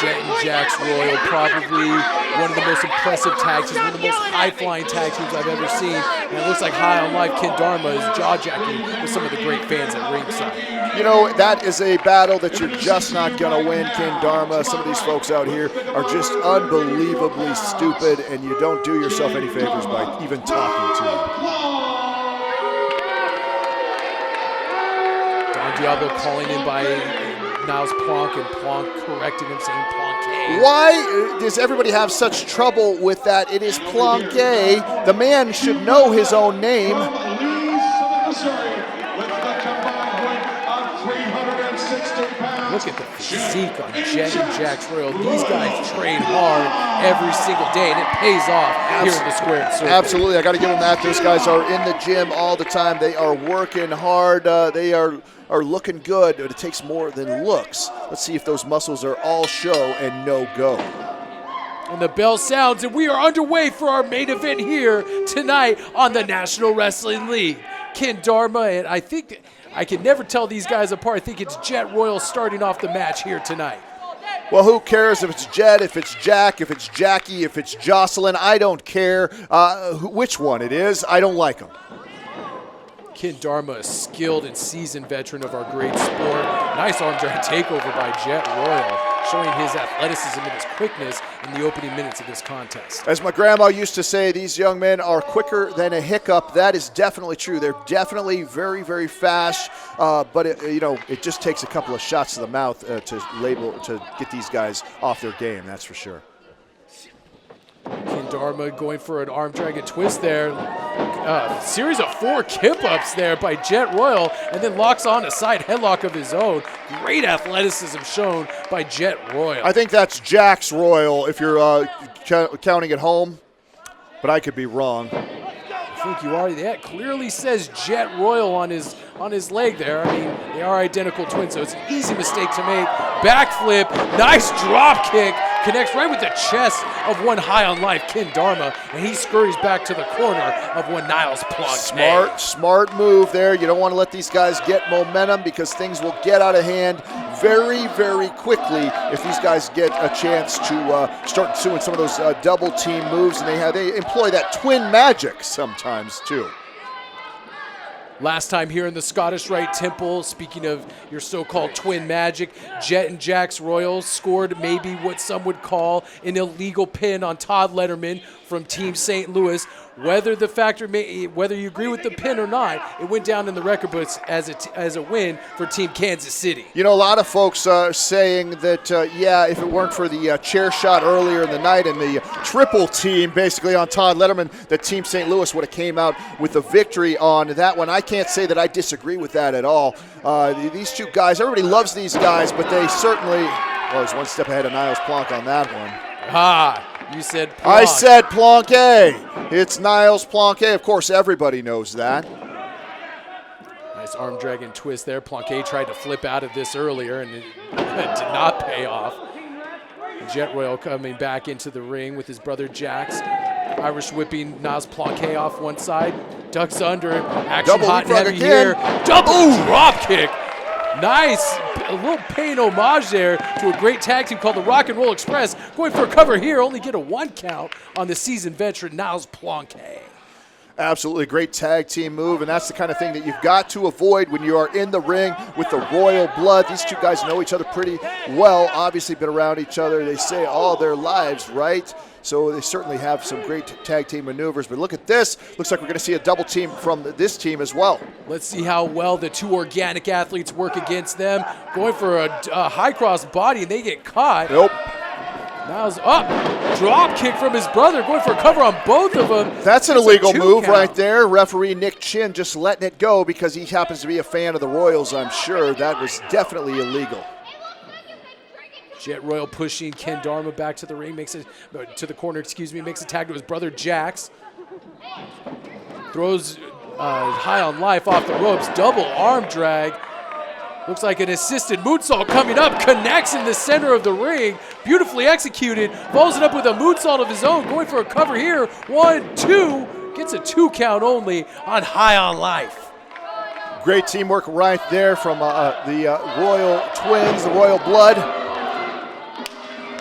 Jet and Jax Royal, probably one of the most impressive tag teams, one of the most high-flying tag teams I've ever seen. And it looks like High on Life, Ken Dharma is jaw-jacking with some of the great fans at ringside. You know, that is a battle that you're just not going to win, Ken Dharma. Some of these folks out here are just unbelievably stupid, and you don't do yourself any favors by even talking to them. Don Diablo calling in by Niles Plonk, and Plonk correcting him, saying Plonk. Why does everybody have such trouble with that? It is Plonk. The man should know his own name. Look at the physique on Jet and Jax Royal. These guys train hard every single day, and it pays off here in the squared circle. Absolutely, I got to give them that. Those guys are in the gym all the time. They are working hard. They are looking good, but it takes more than looks. Let's see if those muscles are all show and no go. And the bell sounds, and we are underway for our main event here tonight on the National Wrestling League. Ken Dharma, and I think I can never tell these guys apart. I think it's Jet Royal starting off the match here tonight. Well, who cares if it's Jet, if it's Jack, if it's Jackie, if it's Jocelyn? I don't care which one it is. I don't like them. Ken Dharma, a skilled and seasoned veteran of our great sport. Nice arm drag takeover by Jet Royal, showing his athleticism and his quickness in the opening minutes of this contest. As my grandma used to say, these young men are quicker than a hiccup. That is definitely true. They're definitely very, very fast, but it just takes a couple of shots to the mouth to get these guys off their game. That's for sure. Ken Dharma going for an arm drag and twist there. Series of 4 kip-ups there by Jet Royal, and then locks on a side headlock of his own. Great athleticism shown by Jet Royal. I think that's Jax Royal if you're counting at home, but I could be wrong. I think you are. That clearly says Jet Royal on his leg there. I mean, they are identical twins, so it's an easy mistake to make. Backflip, nice drop kick. Connects right with the chest of one High on Life, Ken Dharma, and he scurries back to the corner of one Niles Plonk. Smart move there. You don't want to let these guys get momentum because things will get out of hand very, very quickly if these guys get a chance to start doing some of those double team moves, and they employ that twin magic sometimes too. Last time here in the Scottish Rite Temple, speaking of your so-called twin magic, Jet and Jax Royal scored maybe what some would call an illegal pin on Todd Letterman from Team St. Louis. Whether you agree with the pin or not, it went down in the record books as a win for Team Kansas City. You know, a lot of folks are saying that, if it weren't for the chair shot earlier in the night and the triple team basically on Todd Letterman, that Team St. Louis would have came out with a victory on that one. I can't say that I disagree with that at all. These two guys, everybody loves these guys, but they certainly, was one step ahead of Niles Plonk on that one. You said Plonk. I said Plonk. It's Niles Plonk. Of course, everybody knows that. Nice arm drag and twist there. Plonk tried to flip out of this earlier, and it did not pay off. Jet Royal coming back into the ring with his brother Jax. Irish whipping Niles Plonk off one side. Ducks under him. Action Double hot and heavy again. here. Double drop kick. Nice, a little paying homage there to a great tag team called the Rock and Roll Express. Going for a cover here, only get a 1 count on the seasoned veteran Niles Plonk. Absolutely great tag team move, and that's the kind of thing that you've got to avoid when you are in the ring with the Royal Blood. These two guys know each other pretty well, obviously been around each other, they say, all their lives, right? So they certainly have some great tag team maneuvers. But look at this. Looks like we're going to see a double team from this team as well. Let's see how well the two organic athletes work against them. Going for a high cross body, and they get caught. Nope. Niles up. Drop kick from his brother, going for a cover on both of them. That's an illegal move count. right there. Referee Nick Chin just letting it go because he happens to be a fan of the Royals, I'm sure. That was definitely illegal. Jet Royal pushing Ken Dharma back to the ring, makes it to the corner, makes a tag to his brother Jax. Throws High on Life off the ropes, double arm drag. Looks like an assisted moonsault coming up, connects in the center of the ring. Beautifully executed, follows it up with a moonsault of his own, going for a cover here. 1, 2, gets a 2 count only on High on Life. Great teamwork right there from the Royal Twins, the Royal Blood.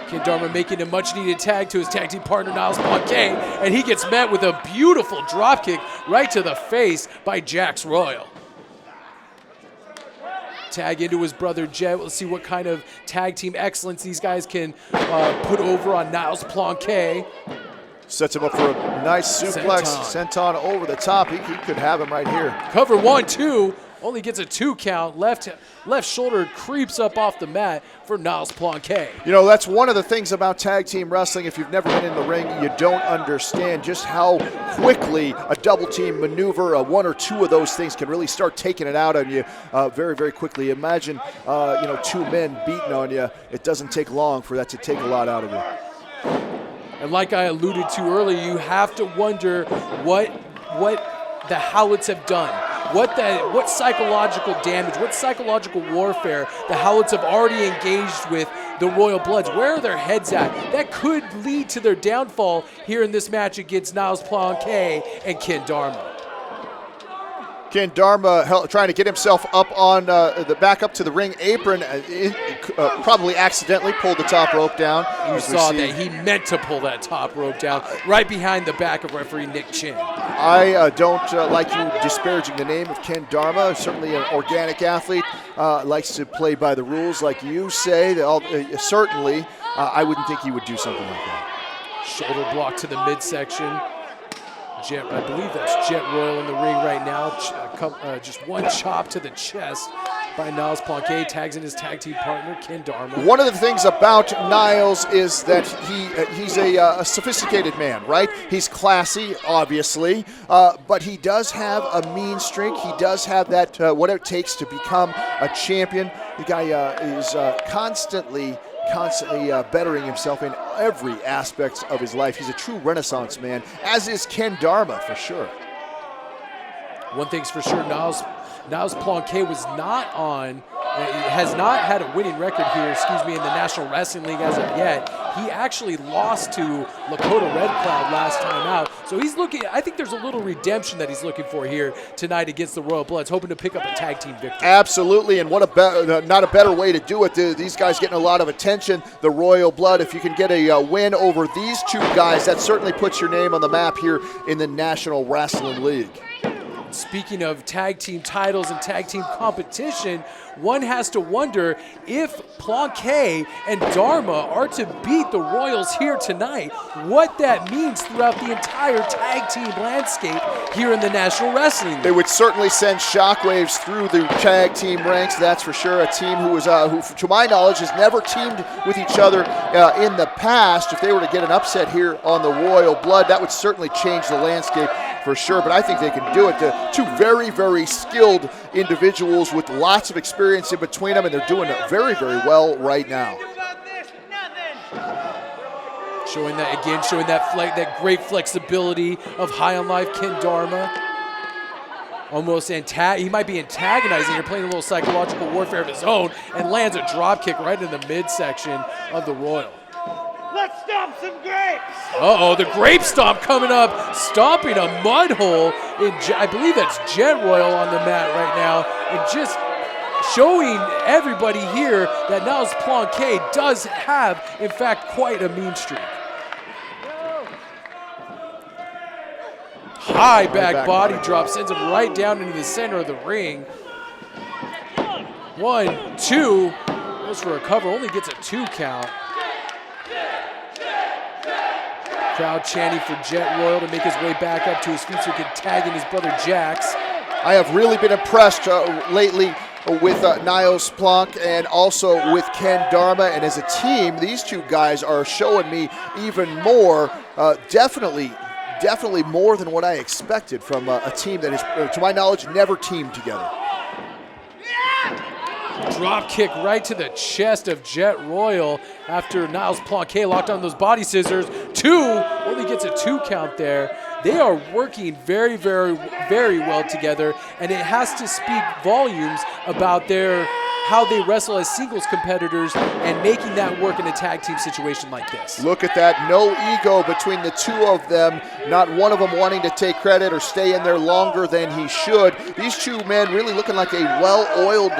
Ken Dharma making a much-needed tag to his tag team partner, Niles Plonk, and he gets met with a beautiful dropkick right to the face by Jax Royal. Tag into his brother Jet. Let's see what kind of tag team excellence these guys can put over on Niles Plonk. Sets him up for a nice suplex. Senton over the top. He could have him right here. Cover 1, 2. Only gets a 2 count. Left shoulder creeps up off the mat for Niles Plonk. You know, that's one of the things about tag team wrestling. If you've never been in the ring, you don't understand just how quickly a double team maneuver, 1 or 2 of those things can really start taking it out on you very, very quickly. Imagine, 2 men beating on you. It doesn't take long for that to take a lot out of you. And like I alluded to earlier, you have to wonder what the Howletts have done. What psychological damage, what psychological warfare the Howletts have already engaged with the Royal Bloods. Where are their heads at? That could lead to their downfall here in this match against Niles Plonk and Ken Dharma. Ken Dharma trying to get himself up on the back up to the ring apron, probably accidentally pulled the top rope down. You saw that. He meant to pull that top rope down right behind the back of referee Nick Chin. I don't like you disparaging the name of Ken Dharma. Certainly an organic athlete, likes to play by the rules like you say. Certainly, I wouldn't think he would do something like that. Shoulder block to the midsection. I believe that's Jet Royal in the ring right now. Just 1 chop to the chest by Niles Plonk. Tags in his tag team partner, Ken Dharma. One of the things about Niles is that he's a sophisticated man, right? He's classy, obviously, but he does have a mean streak. He does have that, what it takes to become a champion. The guy is constantly bettering himself in every aspect of his life. He's a true Renaissance man, as is Ken Dharma for sure. One thing's for sure, Niles Plonk has not had a winning record here, in the National Wrestling League as of yet. He actually lost to Lakota Red Cloud last time out. So he's I think there's a little redemption that he's looking for here tonight against the Royal Bloods, hoping to pick up a tag team victory. Absolutely, and not a better way to do it. These guys getting a lot of attention, the Royal Blood. If you can get a win over these 2 guys, that certainly puts your name on the map here in the National Wrestling League. Speaking of tag team titles and tag team competition, one has to wonder if Plonk and Dharma are to beat the Royals here tonight, what that means throughout the entire tag team landscape here in the National Wrestling League. They would certainly send shockwaves through the tag team ranks, that's for sure. A team who, to my knowledge, has never teamed with each other in the past. If they were to get an upset here on the Royal Blood, that would certainly change the landscape for sure, but I think they can do it. 2 very, very skilled individuals with lots of experience in between them, and they're doing it very, very well right now. Showing that great flexibility of High on Life Ken Dharma. He might be antagonizing here, playing a little psychological warfare of his own, and lands a drop kick right in the midsection of the Royal. Let's stomp some grapes! The grape stomp coming up, stomping a mud hole. I believe that's Jet Royal on the mat right now. And just showing everybody here that Niles Plonk does have, in fact, quite a mean streak. High back body drop sends him right down into the center of the ring. 1, 2, goes for a cover, only gets a 2 count. Crowd chanting for Jet Royal to make his way back up to his feet so he can tag in his brother Jax. I have really been impressed lately with Niles Plonk and also with Ken Dharma. And as a team, these two guys are showing me even more, definitely more than what I expected from a team that has, to my knowledge, never teamed together. Drop kick right to the chest of Jet Royal after Niles Plonk locked on those body scissors. 2, only gets a 2 count there. They are working very, very, very well together, and it has to speak volumes about how they wrestle as singles competitors and making that work in a tag team situation like this. Look at that, no ego between the two of them, not one of them wanting to take credit or stay in there longer than he should. These two men really looking like a well-oiled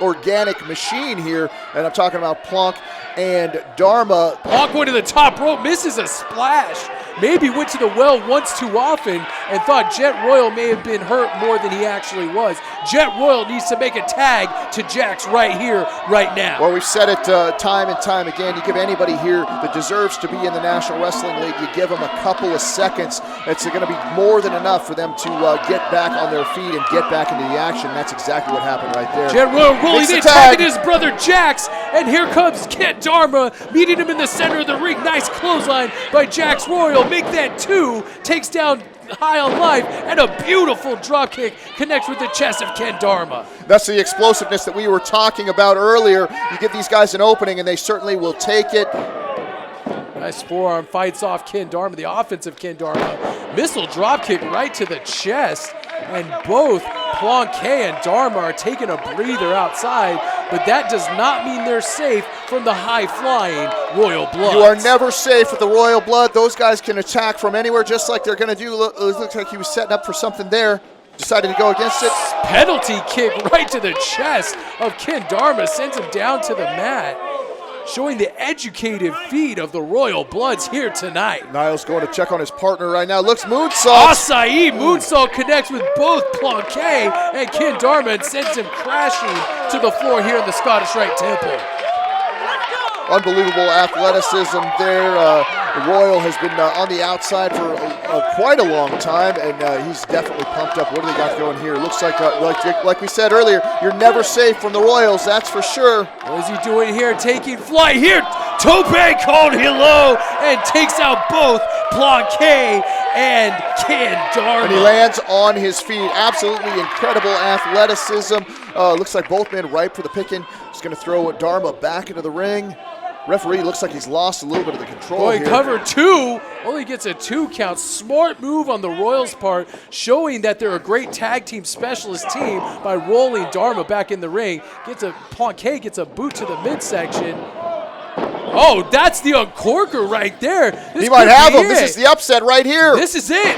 organic machine here, and I'm talking about Plonk and Dharma. Plonk going to the top rope, misses a splash. Maybe went to the well once too often and thought Jet Royal may have been hurt more than he actually was. Jet Royal needs to make a tag to Jax right here, right now. Well, we've said it time and time again. You give anybody here that deserves to be in the National Wrestling League, you give them a couple of seconds. It's going to be more than enough for them to get back on their feet and get back into the action. That's exactly what happened right there. Jet Royal rolling in, tagging his brother Jax, and here comes Ken Dharma, meeting him in the center of the ring. Nice clothesline by Jax Royal. Make that 2, takes down High on Life, and a beautiful drop kick connects with the chest of Ken Dharma. That's the explosiveness that we were talking about earlier. You give these guys an opening, and they certainly will take it. Nice forearm fights off Ken Dharma, the offensive Ken Dharma. Missile drop kick right to the chest, and both Plonk and Dharma are taking a breather outside, but that does not mean they're safe from the high-flying Royal Blood. You are never safe with the Royal Blood. Those guys can attack from anywhere, just like they're going to do. It looks like he was setting up for something there. Decided to go against it. Penalty kick right to the chest of Ken Dharma, sends him down to the mat, showing the educated feet of the Royal Bloods here tonight. Niles going to check on his partner right now. Looks moonsault. Acai moonsault connects with both Plonk and Ken Dharma and sends him crashing to the floor here in the Scottish Rite Temple. Unbelievable athleticism there. Royal has been on the outside for quite a long time, and he's definitely pumped up. What do they got going here? Looks like we said earlier, you're never safe from the Royals, that's for sure. What is he doing here? Taking flight here. Tope called hello and takes out both Plonk and Ken Dharma. And he lands on his feet. Absolutely incredible athleticism. Looks like both men ripe for the picking. He's going to throw Dharma back into the ring. Referee looks like he's lost a little bit of the control here. Cover 2, only gets a 2 count. Smart move on the Royals' part, showing that they're a great tag team specialist team by rolling Dharma back in the ring. Plonk gets a boot to the midsection. Oh, that's the uncorker right there. He might have him. This is the upset right here. This is it.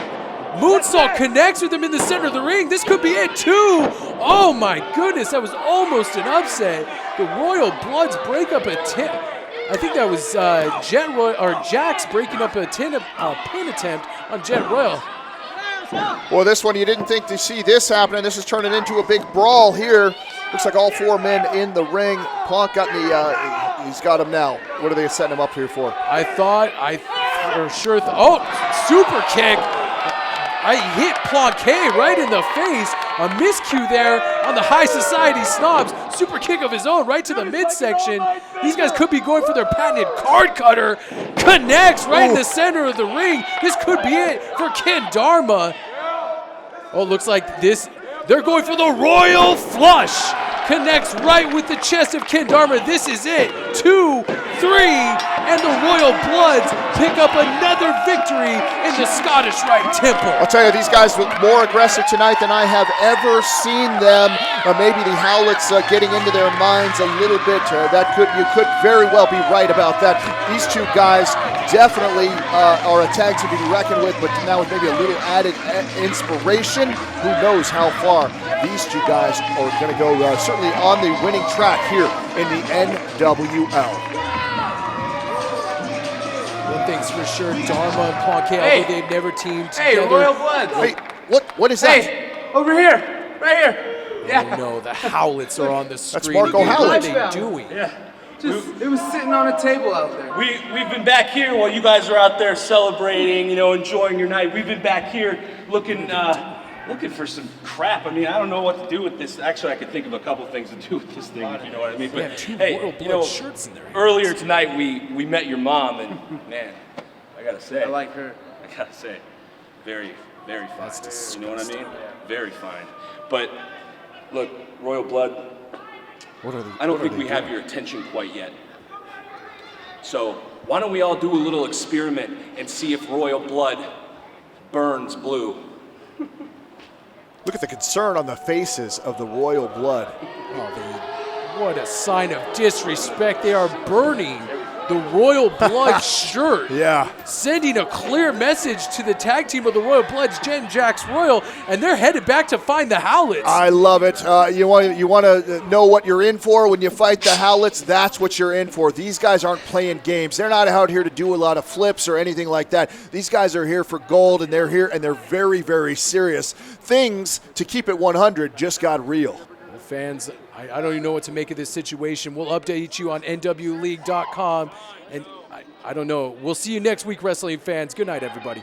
Moonsault connects with him in the center of the ring. This could be it too. Oh my goodness, that was almost an upset. The Royal Bloods break up a 10. I think that was Jax breaking up a pin attempt on Jet Royal. Well, this one, you didn't think to see this happening. This is turning into a big brawl here. Looks like all 4 men in the ring. Plonk got he's got him now. What are they setting him up here for? Super kick. I hit Plonk right in the face. A miscue there on the High Society snobs. Super kick of his own right to the midsection. These guys could be going for their patented card cutter. Connects right in the center of the ring. This could be it for Ken Dharma. Oh, looks like this. They're going for the Royal Flush. Connects right with the chest of Ken Dharma. This is it. 2, 3, and the Royal Bloods pick up another victory in the Scottish Rite Temple. I'll tell you, these guys look more aggressive tonight than I have ever seen them. Maybe the Howletts getting into their minds a little bit. You could very well be right about that. These two guys definitely are a tag team to be reckoned with, but now with maybe a little added inspiration, who knows how far these two guys are going to go, certainly on the winning track here in the NWL. One thing's for sure, Dharma and Plonk, although they've never teamed Hey, together. Royal Blood. Hey, what is that? Hey, over here, right here. Yeah. Oh no, the Howletts are on the screen. Marco What Howlet. are they doing? Yeah. It was sitting on a table out there. We've been back here while you guys are out there celebrating, you know, enjoying your night. We've been back here looking for some crap. I mean, I don't know what to do with this. Actually, I could think of a couple things to do with this thing, if you know what I mean. They But have two hey, Royal you Blood know, shirts in their hands. earlier tonight we met your mom, and man, I gotta say, I like her. I gotta say, very, very fine. That's you know what I mean? Very fine. But look, Royal Blood, I don't think we have your attention quite yet. So why don't we all do a little experiment and see if Royal Blood burns blue? Look at the concern on the faces of the Royal Blood. Oh, what a sign of disrespect. They are burning the Royal Blood shirt. Yeah. Sending a clear message to the tag team of the Royal Bloods, Jen Jax Royal, and they're headed back to find the Howletts. I love it. You want to know what you're in for when you fight the Howletts. That's what you're in for. These guys aren't playing games. They're not out here to do a lot of flips or anything like that. These guys are here for gold, and they're here, and they're very, very serious. Things to keep it 100 just got real. Well, fans, I don't even know what to make of this situation. We'll update you on nwleague.com, and I don't know. We'll see you next week, wrestling fans. Good night, everybody.